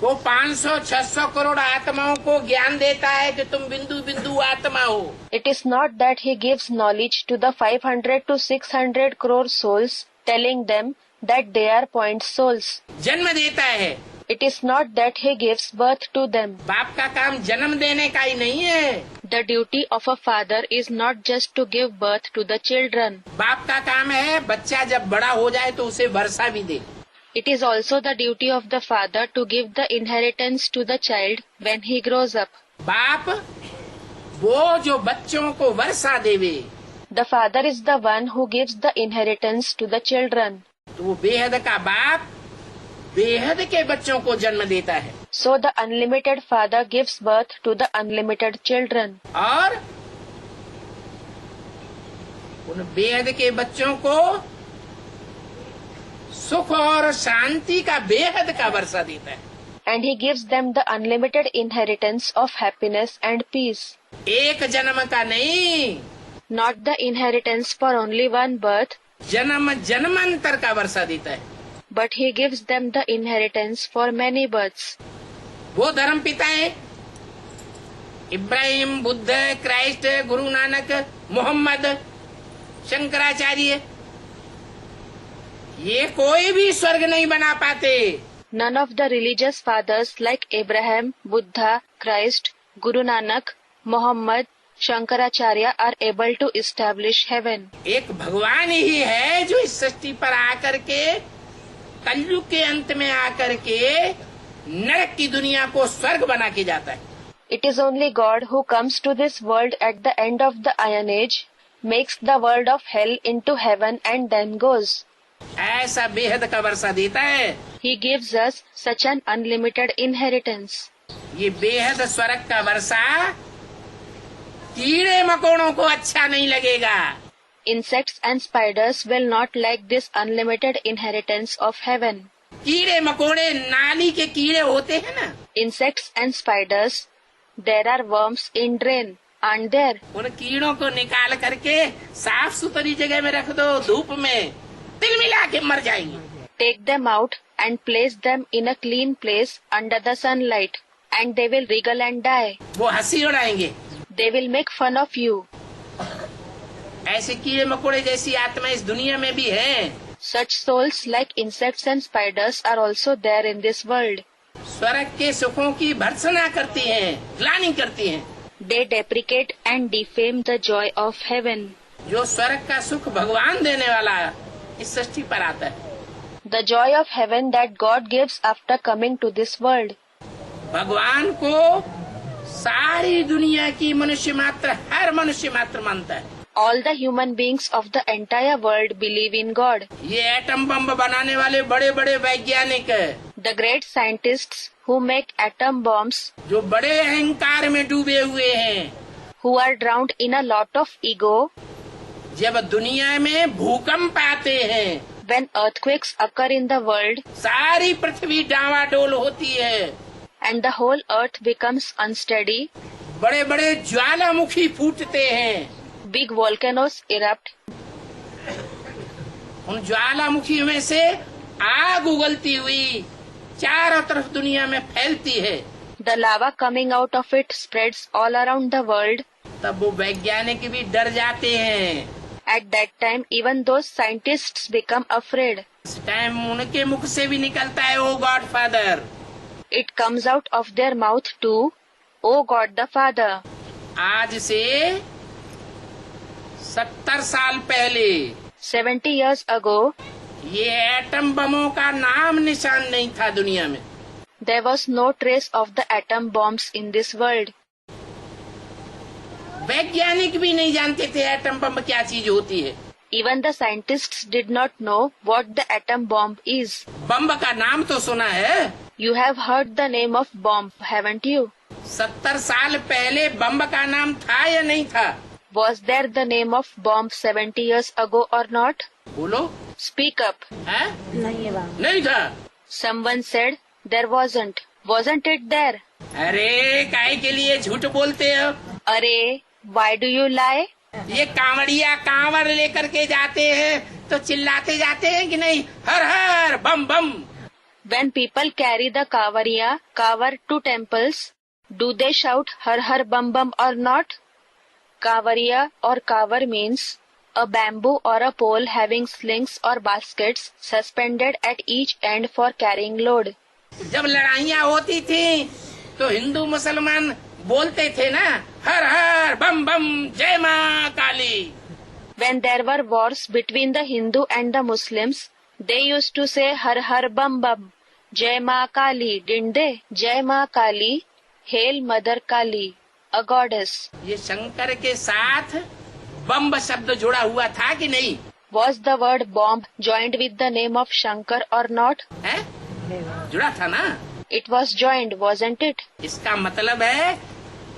वो 500-600 करोड़ आत्माओं को ज्ञान देता है कि तुम बिंदु बिंदु आत्मा हो। It is not that he gives knowledge to the 500 to 600 crore souls, telling them that they are point souls. जन्म देता है। It is not that he gives birth to them. बाप का काम जन्म देने का ही नहीं है। The duty of a father is not just to give birth to the children. बाप का काम है बच्चा जब बड़ा हो जाए तो उसे वर्षा भी दे। It is also the duty of the father to give the inheritance to the child when he grows up. बाप वो जो बच्चों को वर्षा देवे, The father is the one who gives the inheritance to the children. तो वो बेहद का बाप बेहद के बच्चों को जन्म देता है। So the unlimited father gives birth to the unlimited children. और उन बेहद के बच्चों को सुख और शांति का बेहद का वर्षा देता है। And he gives them the unlimited inheritance of happiness and peace. एक जन्म का नहीं, Not the inheritance for only one birth, जन्म जन्मांतर का वर्षा देता है। but he gives them the inheritance for many births. वो धर्म पिता है, इब्राहिम, बुद्ध, क्राइस्ट, गुरु नानक, मोहम्मद, शंकराचार्य, ये कोई भी स्वर्ग नहीं बना पाते। None of the religious fathers like Abraham, Buddha, Christ, Guru Nanak, Muhammad, Shankaracharya are able to establish heaven. एक भगवान ही है जो इस सृष्टि पर आकर के कलयुग के अंत में आकर के नरक की दुनिया को स्वर्ग बना के जाता है. It is only God who comes to this world at the end of the Iron Age, makes the world of hell into heaven and then goes. ऐसा बेहद का वर्षा देता है. He gives us such an unlimited inheritance. ये बेहद स्वर्ग का वर्षा कीड़े मकोड़ों को अच्छा नहीं लगेगा. Insects and spiders will not like this unlimited inheritance of heaven. कीड़े मकोड़े नाली के कीड़े होते हैं ना. Insects and spiders, there are worms in drain, aren't there? उन कीड़ों को निकाल करके साफ सुथरी जगह में रख दो, धूप में तिल मिला के मर जाएंगे. Take them out and place them in a clean place under the sunlight, and they will wriggle and die. वो हंसी उड़ाएंगे. They will make fun of you. ऐसे कीड़े मकोड़े जैसी आत्मा इस दुनिया में भी है. Such souls like insects and spiders are also there in this world. स्वर्ग के सुखों की भर्त्सना करती हैं, ग्लानि करती हैं. They deprecate and defame the joy of heaven. जो स्वर्ग का सुख भगवान देने वाला इस सृष्टि पर आता है. The joy of heaven that God gives after coming to this world. भगवान को सारी दुनिया की मनुष्य मात्र, हर मनुष्य मात्र मानता है. All the human beings of the entire world believe in God. ये एटम बम बनाने वाले बड़े बड़े वैज्ञानिक, The great scientists who make atom bombs, जो बड़े अहंकार में डूबे हुए हैं, who are drowned in a lot of ego, जब दुनिया में भूकंप आते हैं, when earthquakes occur in the world सारी पृथ्वी डावाडोल होती है, and the whole earth becomes unsteady, बड़े बड़े ज्वालामुखी फूटते हैं, big volcanoes erupt, उन ज्वालामुखी में से आग उगलती हुई चारों तरफ दुनिया में फैलती है, the lava coming out of it spreads all around the world. तब वो वैज्ञानिक भी डर जाते हैं. At that time, even those scientists become afraid. इस टाइम उनके मुख से भी निकलता है, oh God father. It comes out of their mouth too, O God the Father. आज से 70 साल पहले 70 years ago, ये एटम बमों का नाम निशान नहीं था दुनिया में. there was no trace of the atom bombs in this world. वैज्ञानिक भी नहीं जानते थे एटम बम क्या चीज होती है. Even the scientists did not know what the atom bomb is. बम का नाम तो सुना है. You have heard the name of bomb, haven't you? 70 साल पहले बम का नाम था या नहीं था? Was there the name of bomb 70 years ago or not? बोलो. Speak up. है? नहीं है बाबा. नहीं था. Someone said there wasn't. Wasn't it there? अरे काहे के लिए झूठ बोलते हो? अरे, why do you lie? ये कांवड़िया कांवर लेकर के जाते हैं तो चिल्लाते जाते हैं कि नहीं, हर हर बम बम. When people carry the kavar to temples, do they shout har har bum bum or not? Kavariya or kavar means a bamboo or a pole having slings or baskets suspended at each end for carrying load. जब लड़ाइयाँ होती थी तो हिंदू मुसलमान बोलते थे ना, हर हर बम बम जय माँ काली. When there were wars between the Hindu and the Muslims, they used to say har har bum bum, Jai Ma Kali, didn't they? Jai Ma Kali, Hail Mother Kali, a goddess. ये शंकर के साथ बम शब्द जुड़ा हुआ था कि नहीं? Was the word bomb joined with the name of Shankar or not? है? जुड़ा था ना? It was joined, wasn't it? इसका मतलब है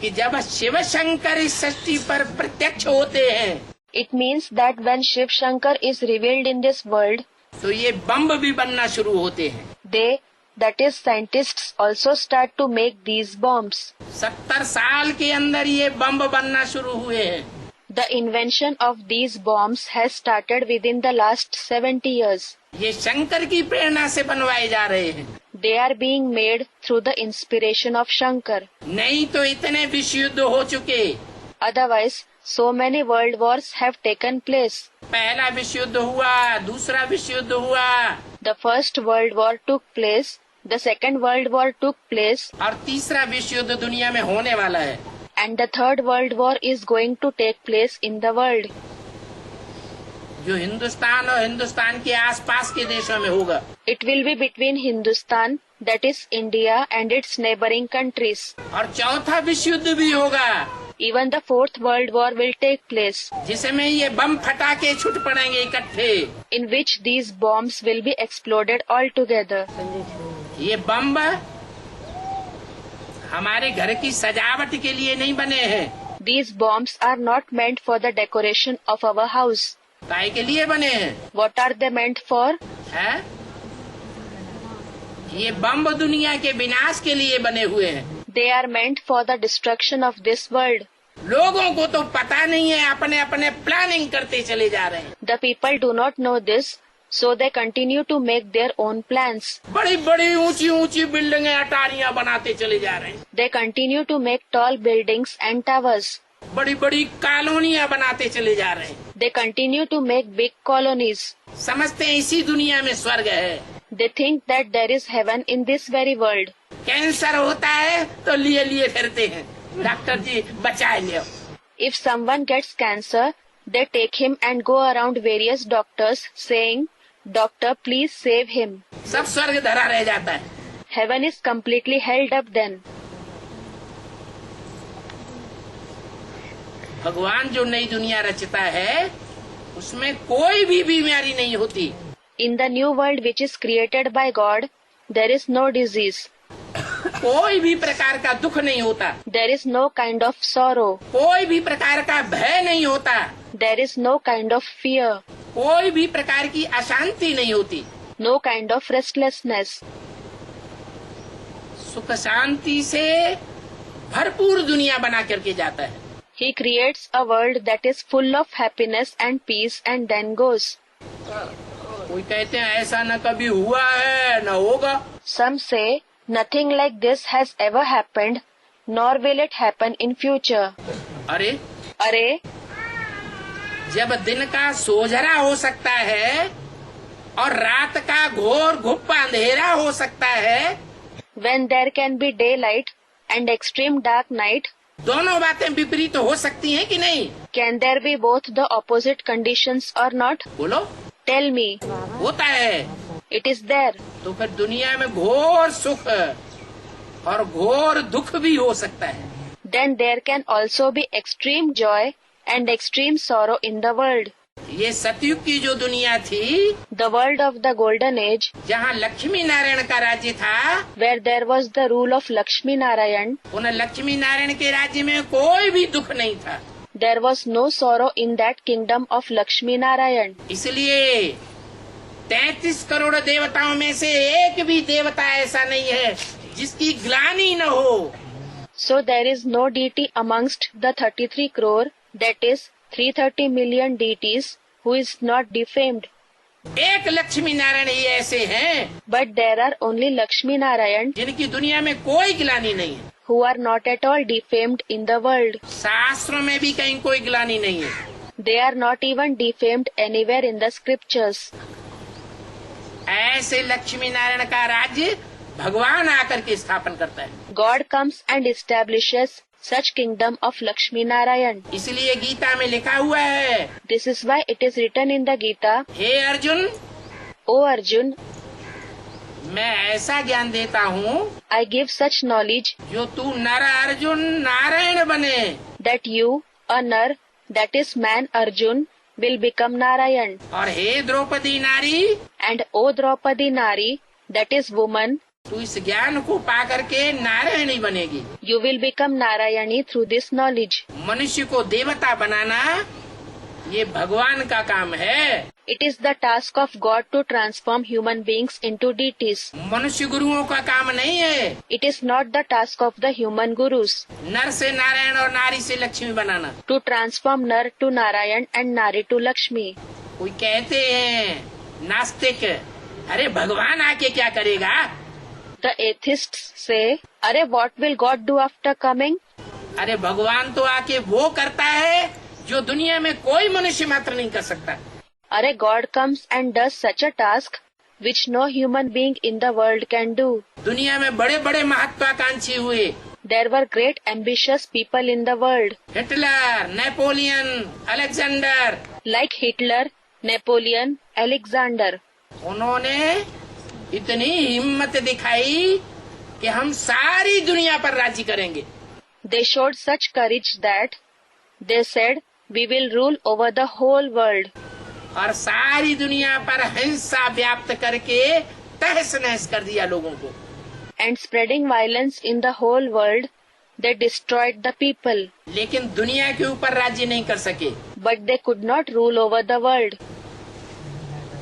कि जब शिव शंकर इस सृष्टि पर प्रत्यक्ष होते हैं, It means that when Shiv Shankar is revealed in this world, तो ये बम भी बनना शुरू होते हैं. they, that is scientists, also start to make these bombs. 70 साल के अंदर ये बम बनना शुरू हुए हैं. The invention of these bombs has started within the last 70 years. ये शंकर की प्रेरणा से बनवाए जा रहे हैं. They are being made through the inspiration of Shankar. नहीं तो इतने विश्व युद्ध हो चुके. Otherwise, so many world wars have taken place. पहला विश्व युद्ध हुआ, दूसरा विश्व युद्ध हुआ, The first world war took place, the second world war took place, और तीसरा विश्व युद्ध दुनिया में होने वाला है. And the third world war is going to take place in the world. जो हिंदुस्तान और हिंदुस्तान के आसपास के देशों में होगा. It will be between Hindustan, that is India, and its neighboring countries. और चौथा विश्व युद्ध भी होगा, Even the fourth world war will take place, जिसमें ये बम फटाके छूट पड़ेंगे इकट्ठे. in which these bombs will be exploded all together. ये बम हमारे घर की सजावट के लिए नहीं बने हैं. These bombs are not meant for the decoration of our house. काय के लिए बने हैं? What are they meant for? है? ये बम दुनिया के विनाश के लिए बने हुए हैं. They are meant for the destruction of this world. लोगों को तो पता नहीं है, अपने अपने प्लानिंग करते चले जा रहे हैं. The people do not know this, so they continue to make their own plans. बड़ी बड़ी ऊंची ऊंची बिल्डिंगें अटारियां बनाते चले जा रहे हैं. They continue to make tall buildings and towers. बड़ी बड़ी कॉलोनियां बनाते चले जा रहे हैं. They continue to make big colonies. समझते हैं इसी दुनिया में स्वर्ग है. They think that there is heaven in this very world. Cancer होता है तो लिए लिए फिरते हैं, डॉक्टर जी बचा लियो. If someone gets cancer, they take him and go around various doctors saying, "Doctor, please save him." सब स्वर्ग धरा रह जाता है. Heaven is completely held up then. भगवान जो नई दुनिया रचता है उसमें कोई भी बीमारी नहीं होती. In the new world which is created by God, there is no disease. कोई भी प्रकार का दुख नहीं होता. There is no kind of sorrow. कोई भी प्रकार का भय नहीं होता. There is no kind of fear. कोई भी प्रकार की अशांति नहीं होती. No kind of restlessness. सुख शांति से भरपूर दुनिया बना करके जाता है. He creates a world that is full of happiness and peace and then goes. कोई कहते हैं ऐसा न कभी हुआ है न होगा. Some say nothing like this has ever happened, nor will it happen in future. अरे अरे, जब दिन का सोझरा हो सकता है और रात का घोर घुप्पा अंधेरा हो सकता है, when there can be daylight and extreme dark night, दोनों बातें विपरीत हो सकती हैं कि नहीं? can there be both the opposite conditions or not? बोलो. Tell me. होता है. It is there. तो फिर दुनिया में घोर सुख और घोर दुख भी हो सकता है. Then there can also be extreme joy and extreme sorrow in the world. ये सतयुग की जो दुनिया थी, The world of the golden age, जहाँ लक्ष्मी नारायण का राज्य था, where there was the rule of Lakshmi Narayan, उन लक्ष्मी नारायण के राज्य में कोई भी दुख नहीं था. there was no sorrow in that kingdom of Lakshmi Narayan. इसलिए 33 करोड़ देवताओं में से एक भी देवता ऐसा नहीं है जिसकी ग्लानि न हो. So there is no deity amongst the 33 crore, that is 330 million deities, who is not defamed. एक लक्ष्मी नारायण ही ऐसे हैं But there are only Lakshmi Narayan जिनकी दुनिया में कोई ग्लानि नहीं है. who are not at all defamed in the world. शास्त्रों में भी कहीं कोई ग्लानि नहीं है. They are not even defamed anywhere in the scriptures. ऐसे लक्ष्मी नारायण का राज्य भगवान आकर के स्थापन करता है. God comes and establishes such kingdom of Lakshmi Narayan. इसलिए गीता में लिखा हुआ है, This is why it is written in the Gita, hey Arjun, O Arjun, मैं ऐसा ज्ञान देता हूँ I give such knowledge जो तू नर अर्जुन नारायण बने. that you, a nar, that is man Arjun, will become Narayan. और हे द्रौपदी नारी, And O Draupadi Nari, that is woman, तू इस ज्ञान को पा करके नारायणी बनेगी. you will become Narayani through this knowledge. मनुष्य को देवता बनाना ये भगवान का काम है. It is the task of God to transform human beings into deities. मनुष्य गुरुओं का काम नहीं है. It is not the task of the human gurus नर से नारायण और नारी से लक्ष्मी बनाना. to transform Nar to Narayan and Nari to Lakshmi. कोई कहते हैं नास्तिक, अरे भगवान आके क्या करेगा? The atheists say, "Arey, what will God do after coming?" अरे भगवान तो आके वो करता है जो दुनिया में कोई मनुष्य मात्र नहीं कर सकता. Arey, God comes and does such a task which no human being in the world can do. दुनिया में बड़े बड़े महत्वाकांक्षी हुए, There were great ambitious people in the world, Hitler, Napoleon, Alexander, like Hitler, Napoleon, Alexander. उन्होंने इतनी हिम्मत दिखाई कि हम सारी दुनिया पर राज्य करेंगे। They showed such courage that they said, "We will rule over the whole world." और सारी दुनिया पर हिंसा व्याप्त करके तहस नहस कर दिया लोगों को। And spreading violence in the whole world, they destroyed the people. लेकिन दुनिया के ऊपर राज्य नहीं कर सके। But they could not rule over the world.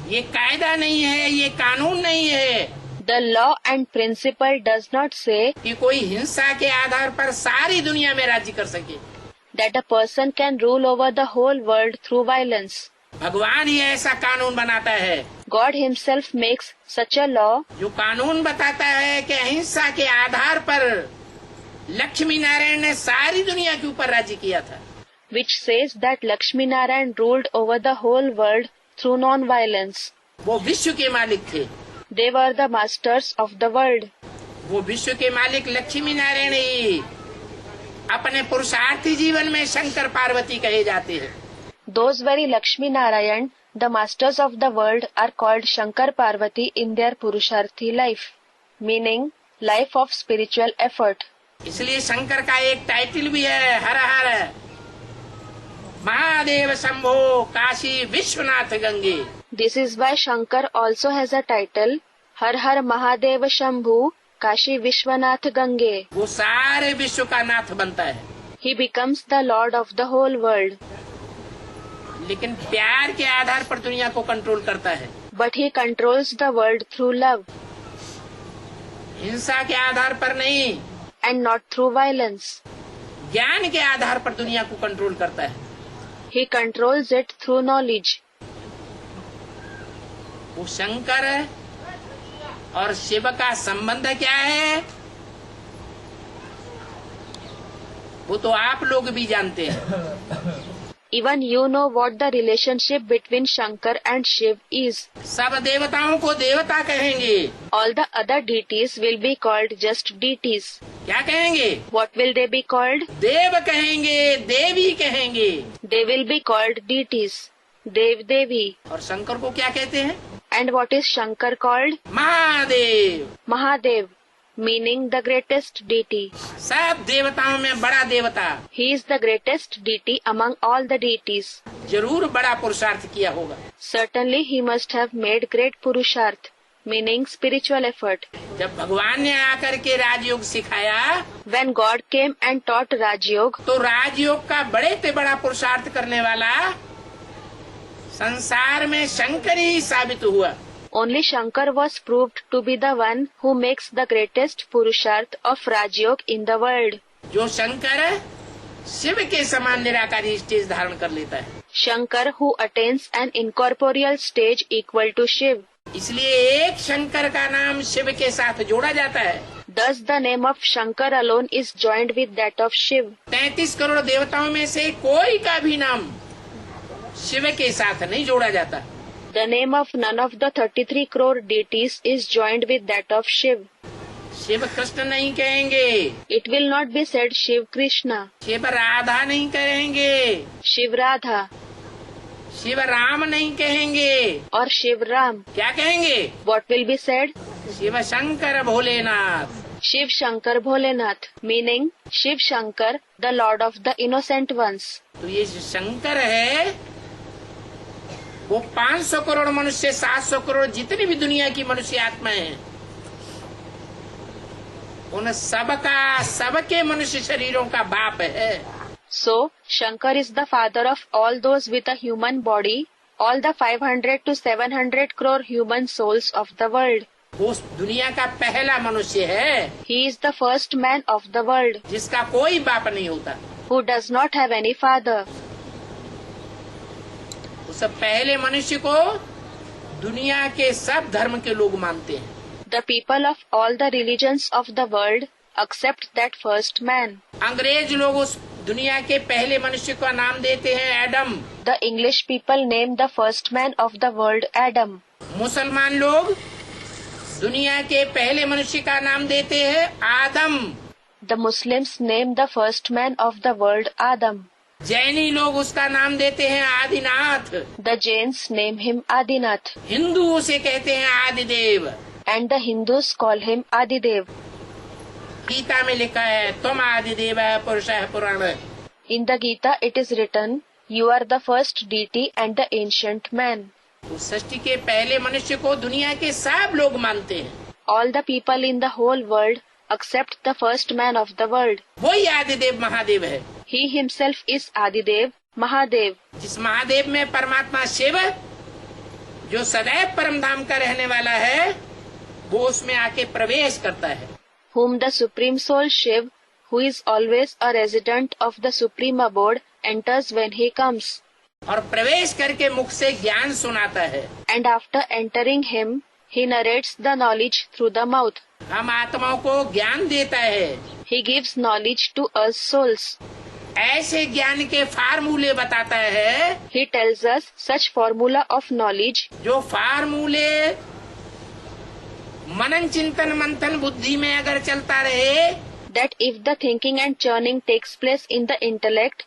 ये कायदा नहीं है, ये कानून नहीं है The law and principle does not say कि कोई हिंसा के आधार पर सारी दुनिया में राज्य कर सके। that a person can rule over the whole world through violence. भगवान ही ऐसा कानून बनाता है God himself makes such a law जो कानून बताता है कि अहिंसा के आधार पर लक्ष्मी नारायण ने सारी दुनिया के ऊपर राज्य किया था। which says that Lakshmi Narayan ruled over the whole world through non-violence. वो विश्व के मालिक थे। They were the masters of the world. वो विश्व के मालिक लक्ष्मी नारायण ही अपने पुरुषार्थी जीवन में शंकर पार्वती कहे जाते हैं। Those very Lakshmi Narayan, the masters of the world, are called Shankar Parvati in their Purusharthi life, meaning life of spiritual effort. इसलिए शंकर का एक टाइटल भी है, हर हर Mahadev Shambho Kashi Vishwanath Gange. This is why Shankar also has a title, Har Har Mahadev Shambhu Kashi Vishwanath Gange. वो सारे विश्व का नाथ बनता है। He becomes the lord of the whole world. लेकिन प्यार के आधार पर दुनिया को कंट्रोल करता है। But he controls the world through love हिंसा के आधार पर नहीं, and not through violence. ज्ञान के आधार पर दुनिया को कंट्रोल करता है। He controls it through knowledge. वो शंकर और शिव का संबंध क्या है वो तो आप लोग भी जानते हैं। Even you know what the relationship between Shankar and Shiv is. सब देवताओं को देवता कहेंगे। All the other deities will be called just deities. क्या कहेंगे? What will they be called? देव कहेंगे, देवी कहेंगे। They will be called deities. Dev Devi. और शंकर को क्या कहते हैं? And what is Shankar called? Mahadev. Mahadev, meaning the greatest deity. सब देवताओं में बड़ा देवता। He is the greatest deity among all the deities. जरूर बड़ा पुरुषार्थ किया होगा। Certainly he must have made great purusharth, meaning spiritual effort. जब भगवान ने आकर के राजयोग सिखाया When God came and taught Raj Yoga, तो राजयोग का बड़े से बड़ा पुरुषार्थ करने वाला संसार में शंकर ही साबित हुआ। only Shankar was proved to be the one who makes the greatest purusharth of Raj Yoga in the world. जो शंकर शिव के समान निराकारी स्टेज धारण कर लेता है। Shankar who attains an incorporeal stage equal to Shiv. इसलिए एक शंकर का नाम शिव के साथ जोड़ा जाता है। Thus the name of Shankar alone is joined with that of Shiv. 33 crore देवताओं में से कोई का भी नाम शिव के साथ नहीं जोड़ा जाता। The name of none of the 33 crore deities is joined with that of Shiv. Shiv Krishna नहीं कहेंगे, It will not be said Shiv Krishna, Shiv Radha नहीं कहेंगे, Shiv Radha, शिव राम नहीं कहेंगे। or Shiv Ram. क्या कहेंगे? What will be said? Shiv Shankar Bholenath. Shiv Shankar Bholenath, meaning Shiv Shankar, the Lord of the Innocent Ones. तो ये जो शंकर है वो 500 करोड़ मनुष्य, 700 करोड़ जितनी भी दुनिया की मनुष्य आत्माएं हैं उन सबके मनुष्य शरीरों का बाप है। So, Shankar is the father of all those with a human body, all the 500 to 700 crore human souls of the world. वो दुनिया का पहला मनुष्य है He is the first man of the world, जिसका कोई बाप नहीं होता। who does not have any father. उस पहले मनुष्य को दुनिया के सब धर्म के लोग मानते हैं। The people of all the religions of the world accept that first man. अंग्रेज लोग उस दुनिया के पहले मनुष्य का नाम देते हैं Adam. The English people name the first man of the world Adam. मुसलमान लोग दुनिया के पहले मनुष्य का नाम देते हैं आदम। The Muslims name the first man of the world Adam. जैनी लोग उसका नाम देते हैं Adinath, The Jains name him Adinath, Hindu उसे कहते हैं आदिदेव। and the Hindus call him Adidev. Gita में लिखा है तुम आदिदेव पुरुषः पुराण। In the Gita it is written, "You are the first deity and the ancient man." उस सृष्टि के पहले मनुष्य को दुनिया के सब लोग मानते हैं। All the people in the whole world accept the first man of the world. वही आदिदेव महादेव है। He himself is Adidev, Mahadev. जिस महादेव में परमात्मा शिव, जो सदैव परम धाम का रहने वाला है, वो उसमें आके प्रवेश करता है। Whom the Supreme Soul Shiv, who is always a resident of the Supreme Abode, enters when he comes. और प्रवेश करके मुख से ज्ञान सुनाता है। And after entering him, he narrates the knowledge through the mouth. हम आत्माओं को ज्ञान देता है। He gives knowledge to us souls. ऐसे ज्ञान के फार्मूले बताता है, He tells us such formula of knowledge जो फार्मूले मनन चिंतन मंथन बुद्धि में अगर चलता रहे, that if the thinking and churning takes place in the intellect,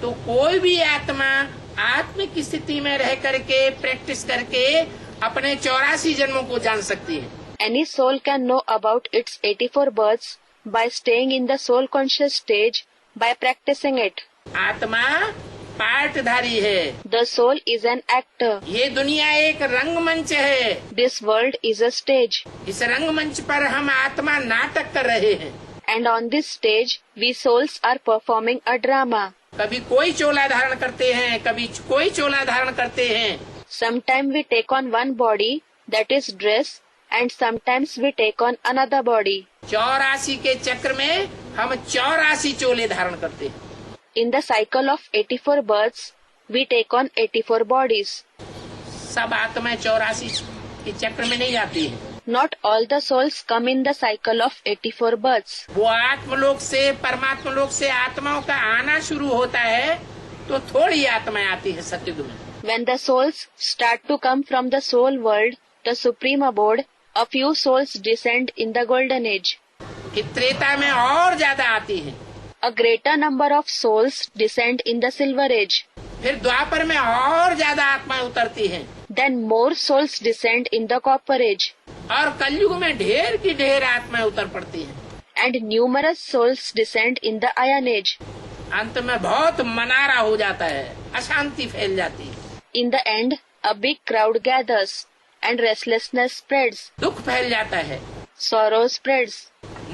तो कोई भी आत्मा आत्मिक स्थिति में रह करके प्रैक्टिस करके अपने 84 जन्मों को जान सकती है। any soul can know about its 84 births by staying in the soul conscious stage by practicing it. आत्मा पार्टधारी है। The soul is an actor. ये दुनिया एक रंगमंच है। This world is a stage. इस रंगमंच पर हम आत्मा नाटक कर रहे हैं। And on this stage, we souls are performing a drama. कभी कोई चोला धारण करते हैं, कभी कोई चोला धारण करते हैं। Sometimes we take on one body, that is dress, and sometimes we take on another body. 84 के चक्र में हम 84 चोले धारण करते हैं। In the cycle of 84 births, we take on 84 bodies. सब आत्माएं 84 के चक्र में नहीं आती है। Not all the souls come in the cycle of 84 births. वो आत्मलोक से परमात्मा लोक से आत्माओं का आना शुरू होता है, तो थोड़ी आत्माएं आती है सतयुग में। When the souls start to come from the soul world, the supreme abode, a few souls descend in the golden age. कि त्रेता में और ज्यादा आती है। A greater number of souls descend in the silver age. फिर द्वापर में और ज्यादा आत्माएं उतरती हैं। Then more souls descend in the copper age. और कलयुग में ढेर की ढेर आत्माएं उतर पड़ती हैं। And numerous souls descend in the iron age. अंत में बहुत मनारा हो जाता है, अशांति फैल जाती है। In the end, a big crowd gathers, and restlessness spreads. दुख फैल जाता है। Sorrow spreads.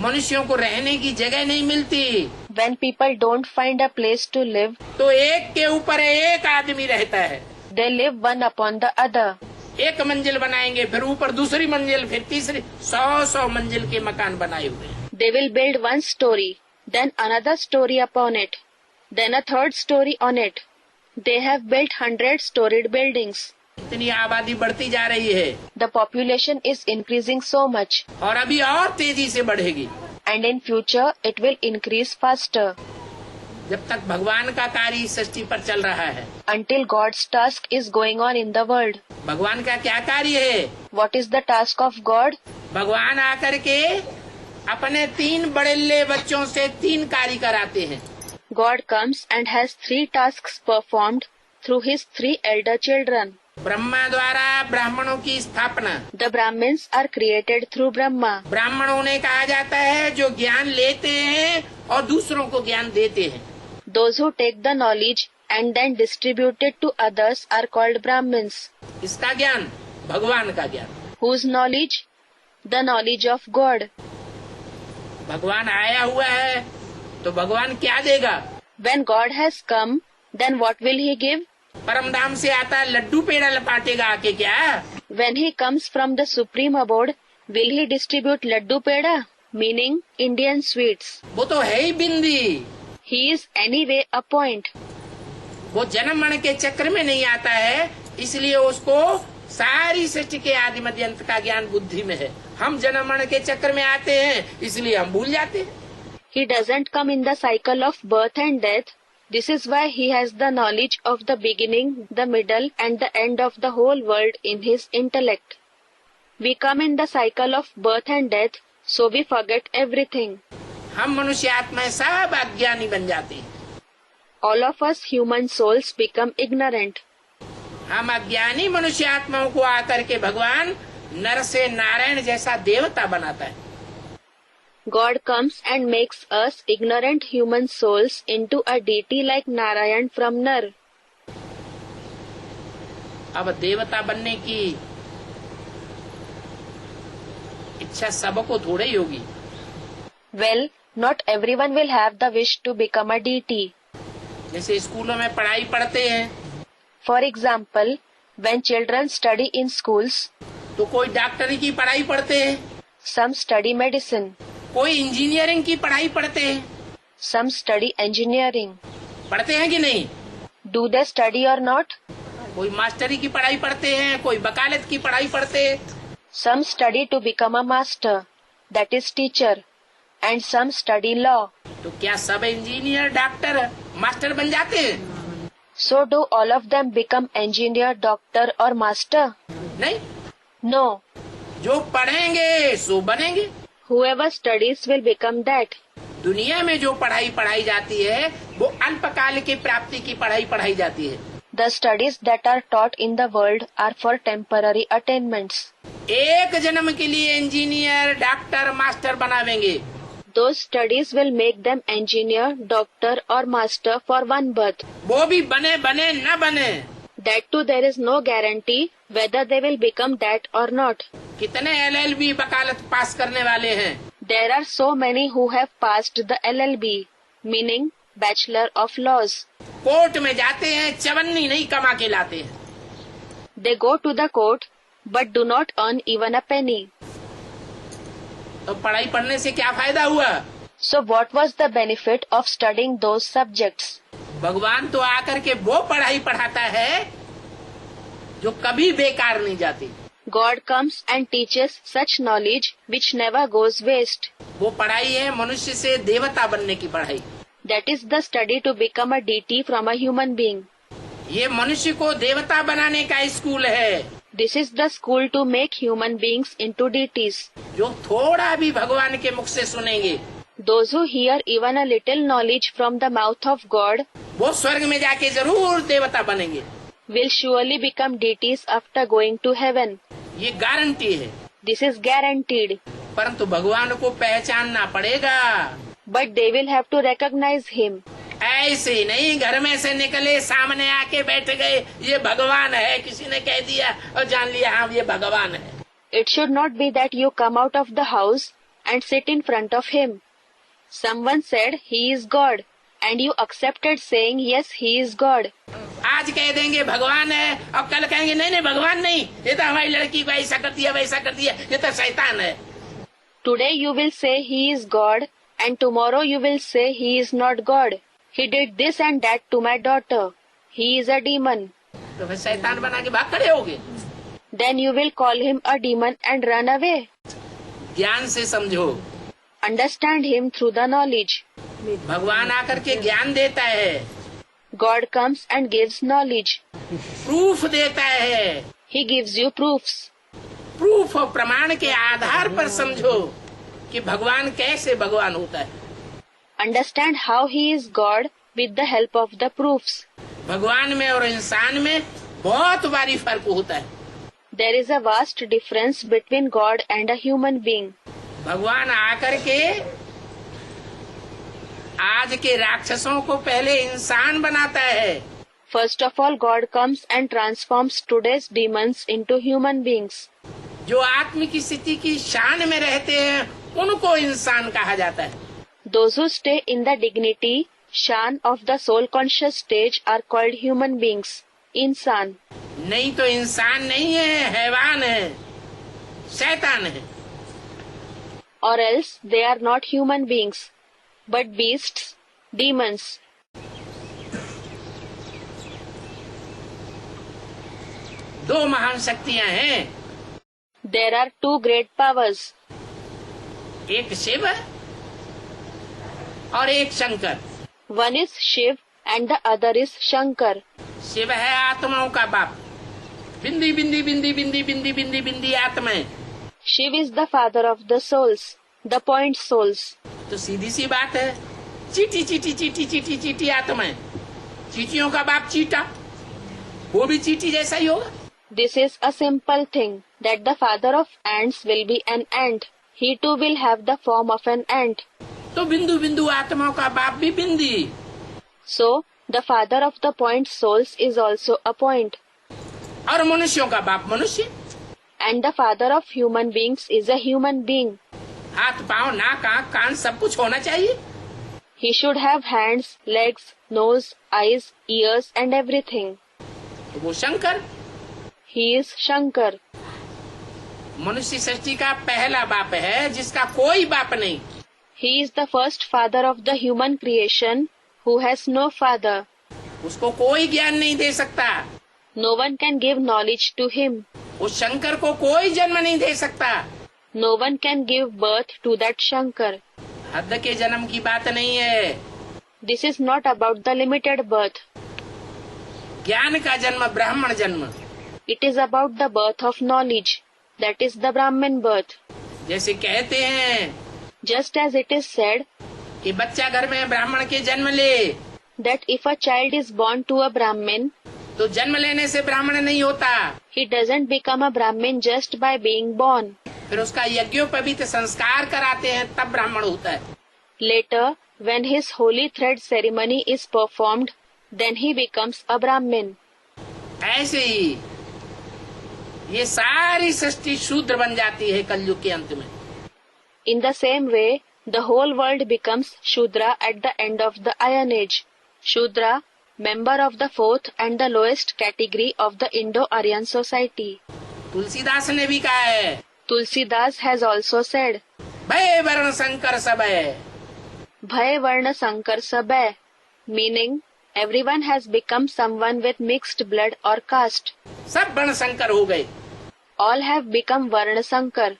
मनुष्यों को रहने की जगह नहीं मिलती। When people don't find a place to live, तो एक के ऊपर एक आदमी रहता है। they live one upon the other. एक मंजिल बनाएंगे, फिर ऊपर दूसरी मंजिल, फिर तीसरी, 100 मंजिल के मकान बनाए हुए हैं। They will build one story, then another story upon it, then a third story on it. They have built 100-storied buildings. इतनी आबादी बढ़ती जा रही है। The population is increasing so much, और अभी और तेजी से बढ़ेगी। and in future it will increase faster. जब तक भगवान का कार्य इस सृष्टि पर चल रहा है। Until God's task is going on in the world. भगवान का क्या कार्य है? What is the task of God? भगवान आकर के अपने 3 बड़ेले बच्चों से 3 कार्य कराते हैं। God comes and has 3 tasks performed through his 3 elder children. Brahma द्वारा ब्राह्मणों की स्थापना। The Brahmins are created through Brahma. ब्राह्मण उन्हें कहा जाता है जो ज्ञान लेते हैं और दूसरों को ज्ञान देते हैं। Those who take the knowledge and then distribute it to others are called Brahmins. इसका ज्ञान भगवान का ज्ञान। Whose knowledge? The knowledge of God. भगवान आया हुआ है तो भगवान क्या देगा? When God has come, then what will he give? परम धाम से आता लड्डू पेड़ा लपाटेगा आके क्या? When he comes from the supreme abode, will he distribute laddu peda, meaning Indian sweets? वो तो है ही बिंदी। He is anyway a point. वो जन्म मरण के चक्र में नहीं आता है, इसलिए उसको सारी सृष्टि के आदि मध्य अंत का ज्ञान बुद्धि में है। हम जन्म मरण के चक्र में आते हैं, इसलिए हम भूल जाते हैं। He doesn't come in the cycle of birth and death. This is why he has the knowledge of the beginning, the middle, and the end of the whole world in his intellect. We come in the cycle of birth and death, so we forget everything. हम मनुष्य आत्माएं सब अज्ञानी बन जाते हैं। All of us human souls become ignorant. हम अज्ञानी मनुष्य आत्माओं को आकर के भगवान नर से नारायण जैसा देवता बनाता है। God comes and makes us ignorant human souls into a deity like Narayan from Nar. अब देवता बनने की इच्छा सबको थोड़े ही होगी। Well, not everyone will have the wish to become a deity. जैसे स्कूलों में पढ़ाई पढ़ते हैं For example, when children study in schools, तो कोई डॉक्टरी की पढ़ाई पढ़ते हैं, some study medicine, कोई इंजीनियरिंग की पढ़ाई पढ़ते हैं। some study engineering. पढ़ते हैं कि नहीं? Do they study or not? कोई मास्टरी की पढ़ाई पढ़ते हैं, कोई वकालत की पढ़ाई पढ़ते हैं। Some study to become a master, that is teacher, and some study law. तो क्या सब इंजीनियर डॉक्टर मास्टर बन जाते हैं? So do all of them become engineer, doctor or master? नहीं, No. जो पढ़ेंगे सो बनेंगे। Whoever studies will become that. दुनिया में जो पढ़ाई पढ़ाई जाती है वो अल्पकाल की प्राप्ति की पढ़ाई पढ़ाई जाती है। The studies that are taught in the world are for temporary attainments. एक जन्म के लिए इंजीनियर डॉक्टर मास्टर बनावेंगे। Those studies will make them engineer, doctor or master for one birth. वो भी बने बने न बने। That too there is no guarantee whether they will become that or not. कितने LLB वकालत पास करने वाले हैं? There are so many who have passed the LLB, meaning Bachelor of Laws. Court में जाते हैं, चवन्नी नहीं कमा के लाते हैं। They go to the court but do not earn even a penny. तो पढ़ाई पढ़ने से क्या फायदा हुआ? So what was the benefit of studying those subjects? भगवान तो आकर के वो पढ़ाई पढ़ाता है जो कभी बेकार नहीं जाती। God comes and teaches such knowledge which never goes waste. वो पढ़ाई है मनुष्य से देवता बनने की पढ़ाई। That is the study to become a deity from a human being. ये मनुष्य को देवता बनाने का स्कूल है। This is the school to make human beings into deities. जो थोड़ा भी भगवान के मुख से सुनेंगे Those who hear even a little knowledge from the mouth of God वो स्वर्ग में जाके जरूर देवता बनेंगे। will surely become deities after going to heaven. ये गारंटी है। This is guaranteed. परंतु भगवान को पहचानना पड़ेगा। But they will have to recognize him. ऐसे ही नहीं घर में से निकले सामने आके बैठ गए ये भगवान है, किसी ने कह दिया और जान लिया हाँ ये भगवान है। It should not be that you come out of the house and sit in front of him. Someone said he is God and you accepted saying yes he is God. आज कह देंगे भगवान है और कल कहेंगे नहीं नहीं भगवान नहीं, ये तो हमारी लड़की को ऐसा कर दिया वैसा कर दिया, ये तो शैतान है। Today you will say he is God and tomorrow you will say he is not God. He did this and that to my daughter. He is a demon. तो फिर शैतान बना के भाग खड़े होगे। Then you will call him a demon and run away. ज्ञान से समझो। Understand him through the knowledge. भगवान आकर के ज्ञान देता है, God comes and gives knowledge. Proof देता है। He gives you proofs. Proof और प्रमाण के आधार पर समझो कि भगवान कैसे भगवान होता है। Understand how he is God with the help of the proofs. भगवान में और इंसान में बहुत भारी फर्क होता है। There is a vast difference between God and a human being. भगवान आकर के आज के राक्षसों को पहले इंसान बनाता है। First of all, God comes and transforms today's demons into human beings. जो आत्मिक स्थिति की शान में रहते हैं उनको इंसान कहा जाता है। Those who stay in the dignity, shan of the soul conscious stage are called human beings. इंसान। नहीं तो इंसान नहीं है, हैवान है, शैतान है। Or else they are not human beings, but beasts, demons. दो महान शक्तियां हैं, There are two great powers. एक शिव और एक Shankar. One is Shiv and the other is Shankar. Shiv है आत्माओं का बाप, बिंदी बिंदी बिंदी बिंदी बिंदी बिंदी बिंदी आत्माएं। Shiv is the father of the souls, the point souls. तो सीधी सी बात है, चीटी चीटी चीटी चीटी चीटी आत्माएं, चीटियों का बाप चीटा, वो भी चीटी जैसा ही होगा। This is a simple thing that the father of ants will be an ant. He too will have the form of an ant. तो बिंदु बिंदु आत्माओं का बाप भी बिंदी। So, the father of the point souls is also a point. और मनुष्यों का बाप मनुष्य। And the father of human beings is a human being. हाथ पाँव नाक आँख कान सब कुछ होना चाहिए। He should have hands, legs, nose, eyes, ears and everything. तो वो शंकर। He is Shankar. मनुष्य सृष्टि का पहला बाप है जिसका कोई बाप नहीं। He is the first father of the human creation who has no father. उसको कोई ज्ञान नहीं दे सकता। No one can give knowledge to him. उस शंकर को कोई जन्म नहीं दे सकता। No one can give birth to that Shankar. हद के जन्म की बात नहीं है। This is not about the limited birth. ज्ञान का जन्म ब्राह्मण जन्म। It is about the birth of knowledge. That is the Brahmin birth. जैसे कहते हैं Just as it is said कि बच्चा घर में ब्राह्मण के जन्म ले, that if a child is born to a Brahmin, तो जन्म लेने से ब्राह्मण नहीं होता। he doesn't become a Brahmin just by being born. फिर उसका यज्ञोपवीत संस्कार कराते हैं तब ब्राह्मण होता है। Later, when his holy thread ceremony is performed, then he becomes a Brahmin. ऐसे ही ये सारी सृष्टि शूद्र बन जाती है कलयुग के अंत में। In the same way, the whole world becomes Shudra at the end of the Iron Age. Shudra, member of the fourth and the lowest category of the Indo-Aryan society. Tulsidas ने भी कहा है, Tulsidas has also said, भय वर्ण संकर सब है। Bhay Varna Sankar Sabhay, meaning everyone has become someone with mixed blood or caste. सब वर्ण संकर हो गए। All have become Varna Sankar.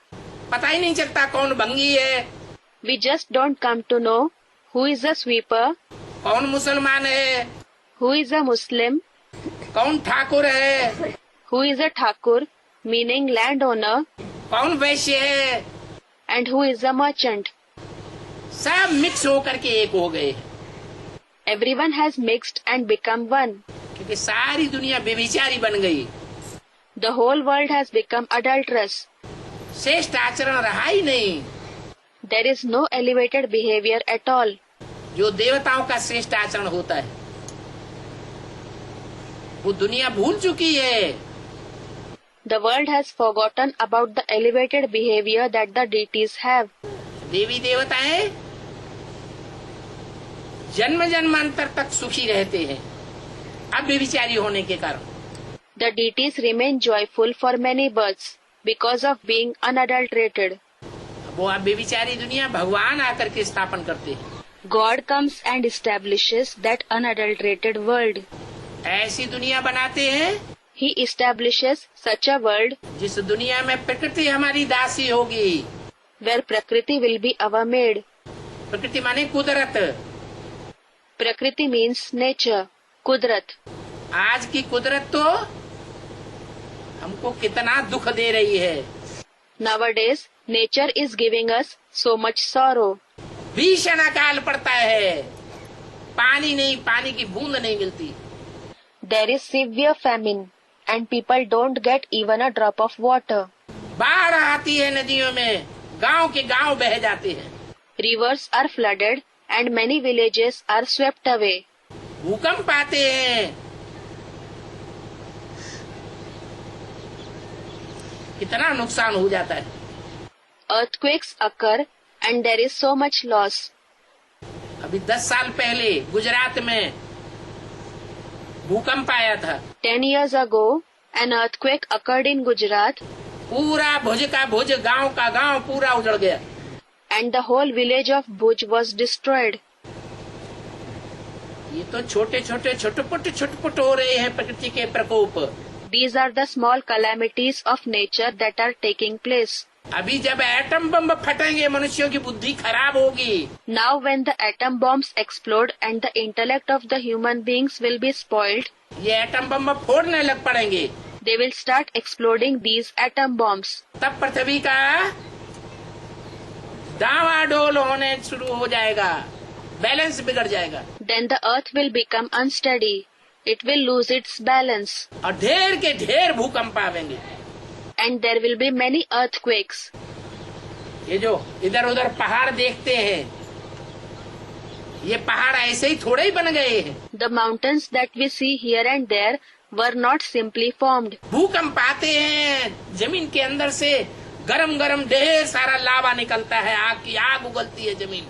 पता ही नहीं चलता कौन भंगी है, We just don't come to know who is a sweeper, कौन मुसलमान है, who is a Muslim, कौन ठाकुर है, who is a Thakur, meaning landowner, कौन वैश्य है। and who is a merchant. सब मिक्स होकर के एक हो गए, Everyone has mixed and become one. क्योंकि सारी दुनिया व्यभिचारी बन गई। The whole world has become adulterous. श्रेष्ठ आचरण रहा ही नहीं। There is no elevated behavior at all. जो देवताओं का श्रेष्ठ आचरण होता है वो दुनिया भूल चुकी है। The world has forgotten about the elevated behavior that the deities have. देवी देवताएं जन्म जन्मांतर तक सुखी रहते हैं अब व्यभिचारी होने के कारण। The deities remain joyful for many births because of being unadulterated. वो अब व्यभिचारी दुनिया भगवान आकर के स्थापन करते हैं। God comes and establishes that unadulterated world. ऐसी दुनिया बनाते हैं He establishes such a world जिस दुनिया में प्रकृति हमारी दासी होगी। where Prakriti will be our maid. प्रकृति माने कुदरत। Prakriti means nature, Kudrat. आज की कुदरत तो हमको कितना दुख दे रही है। Nowadays, nature is giving us so much sorrow. भीषण अकाल पड़ता है, पानी नहीं, पानी की बूंद नहीं मिलती। There is severe famine and people don't get even a drop of water. बाढ़ आती है नदियों में, गांव के गांव बह जाते हैं। Rivers are flooded and many villages are swept away. भूकंप आते हैं, कितना नुकसान हो जाता है। Earthquakes occur and there is so much loss. अभी 10 साल पहले गुजरात में भूकंप आया था। 10 years ago, an earthquake occurred in Gujarat पूरा भुज का भुज, गांव का गांव पूरा उजड़ गया। and the whole village of Bhuj was destroyed. ये तो छोटे छोटे छुटपुट हो रहे हैं प्रकृति के प्रकोप। These are the small calamities of nature that are taking place. अभी जब एटम बम फटेंगे मनुष्यों की बुद्धि खराब होगी। Now when the atom bombs explode and the intellect of the human beings will be spoiled, ये एटम बम फोड़ने लग पड़ेंगे, they will start exploding these atom bombs. तब पृथ्वी का डावाडोल होने शुरू हो जाएगा, बैलेंस बिगड़ जाएगा Then the earth will become unsteady. It will lose its balance. और ढेर के ढेर भूकंप आवेंगे। And there will be many earthquakes. ये जो इधर उधर पहाड़ देखते हैं, ये पहाड़ ऐसे ही थोड़े ही बन गए हैं। The mountains that we see here and there were not simply formed. भूकंप आते हैं, जमीन के अंदर से गरम गरम ढेर सारा लावा निकलता है, आग की आग उगलती है जमीन।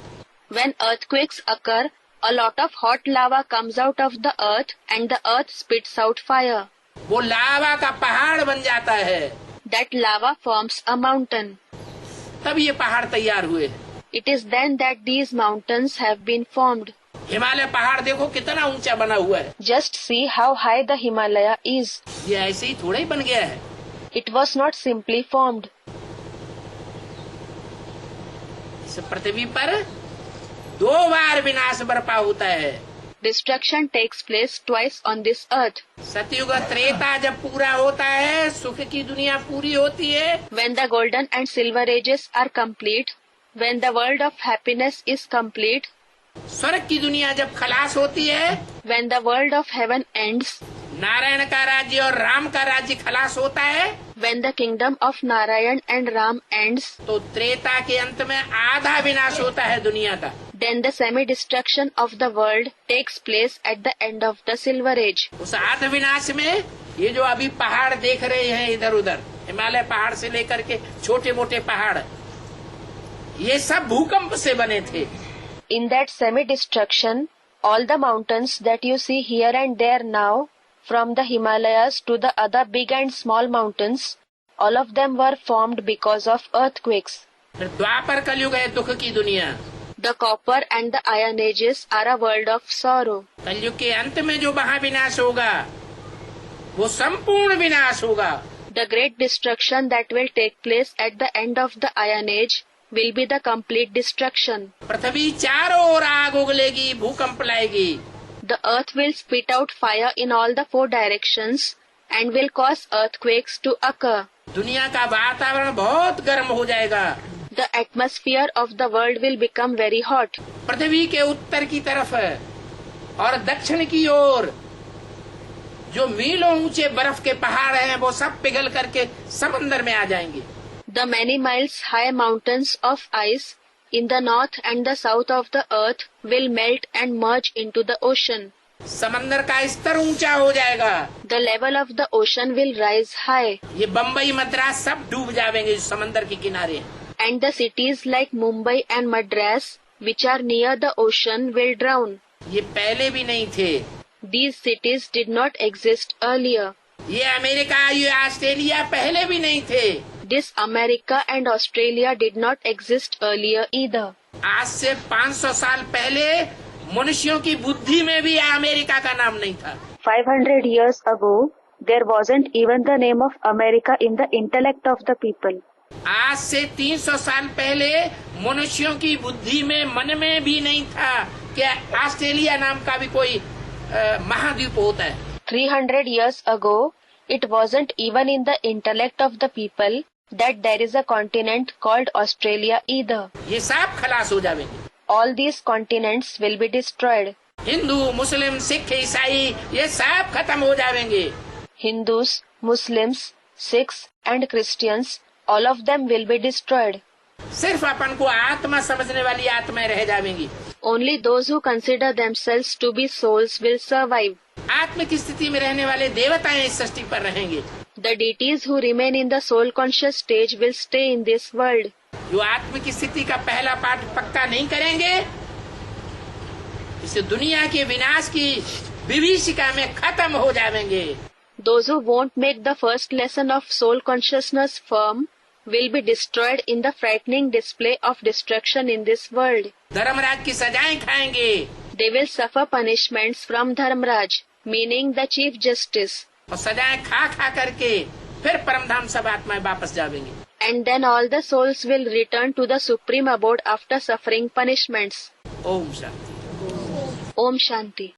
When earthquakes occur, a lot of hot lava comes out of the earth and the earth spits out fire. वो लावा का पहाड़ बन जाता है, That lava forms a mountain. तब ये पहाड़ तैयार हुए। It is then that these mountains have been formed. Himalaya पहाड़ देखो कितना ऊंचा बना हुआ है। Just see how high the Himalaya is. ये ऐसे ही थोड़ा ही बन गया है। It was not simply formed. इस पृथ्वी पर 2 बार विनाश बर्पा होता है। Destruction takes place twice on this earth. सतयुग त्रेता जब पूरा होता है, सुख की दुनिया पूरी होती है। When the golden and silver ages are complete, when the world of happiness is complete, स्वर्ग की दुनिया जब खलास होती है, when the world of heaven ends, Narayan का राज्य और राम का राज्य खलास होता है, when the kingdom of Narayan and Ram ends, तो त्रेता के अंत में आधा विनाश होता है दुनिया का। then the semi-destruction of the world takes place at the end of the silver age. उस आध विनाश में ये जो अभी पहाड़ देख रहे हैं इधर उधर, हिमालय पहाड़ से लेकर के छोटे मोटे पहाड़, ये सब भूकंप से बने थे। In that semi-destruction, all the mountains that you see here and there now, from the Himalayas to the other big and small mountains, all of them were formed because of earthquakes. फिर द्वापर कलयुग है दुख की दुनिया। The copper and the iron ages are a world of sorrow. कलयुग के अंत में जो महाविनाश होगा, वो संपूर्ण विनाश होगा। The great destruction that will take place at the end of the iron age will be the complete destruction. पृथ्वी चारों ओर आग उगलेगी, भूकंप लाएगी। The earth will spit out fire in all the 4 directions and will cause earthquakes to occur. दुनिया का वातावरण बहुत गर्म हो जाएगा। The atmosphere of the world will become very hot. पृथ्वी के उत्तर की तरफ और दक्षिण की ओर जो मीलों ऊंचे बर्फ के पहाड़ हैं, वो सब पिघल करके समंदर में आ जाएंगे। The many miles high mountains of ice in the north and the south of the earth will melt and merge into the ocean. समंदर का स्तर ऊंचा हो जाएगा। The level of the ocean will rise high. ये बम्बई मद्रास सब डूब जाएंगे इस समंदर के किनारे। And the cities like Mumbai and Madras, which are near the ocean, will drown. ये पहले भी नहीं थे। These cities did not exist earlier. ये अमेरिका, ये ऑस्ट्रेलिया पहले भी नहीं थे। This America and Australia did not exist earlier either. आज से 500 साल पहले मनुष्यों की बुद्धि में भी अमेरिका का नाम नहीं था। 500 years ago, there wasn't even the name of America in the intellect of the people. आज से 300 साल पहले मनुष्यों की बुद्धि में, मन में भी नहीं था कि ऑस्ट्रेलिया नाम का भी कोई महाद्वीप होता है। 300 years ago, it wasn't even in the intellect of the people that there is a continent called Australia either. ये सब खलास हो जाएंगे। All these continents will be destroyed. Hindu, मुस्लिम, सिख, ईसाई ये सब खत्म हो जाएंगे। Hindus, Muslims, Sikhs and Christians, all of them will be destroyed. सिर्फ अपन को आत्मा समझने वाली आत्माएं रह जाएंगी। Only those who consider themselves to be souls will survive. आत्म की स्थिति में रहने वाले देवताएं इस सृष्टि पर रहेंगे। The deities who remain in the soul conscious stage will stay in this world. जो आत्म की स्थिति का पहला पाठ पक्का नहीं करेंगे, इस दुनिया के विनाश की विभीषिका में खत्म हो जाएंगे। Those who won't make the first lesson of soul consciousness firm will be destroyed in the frightening display of destruction in this world. Dharmaraj की सजाएं खाएंगे। They will suffer punishments from Dharmraj, meaning the Chief Justice. और सजाएं खा खा करके फिर परमधाम सब आत्माएं वापस जाएंगी। And then all the souls will return to the supreme abode after suffering punishments. Om Shanti. Om Shanti.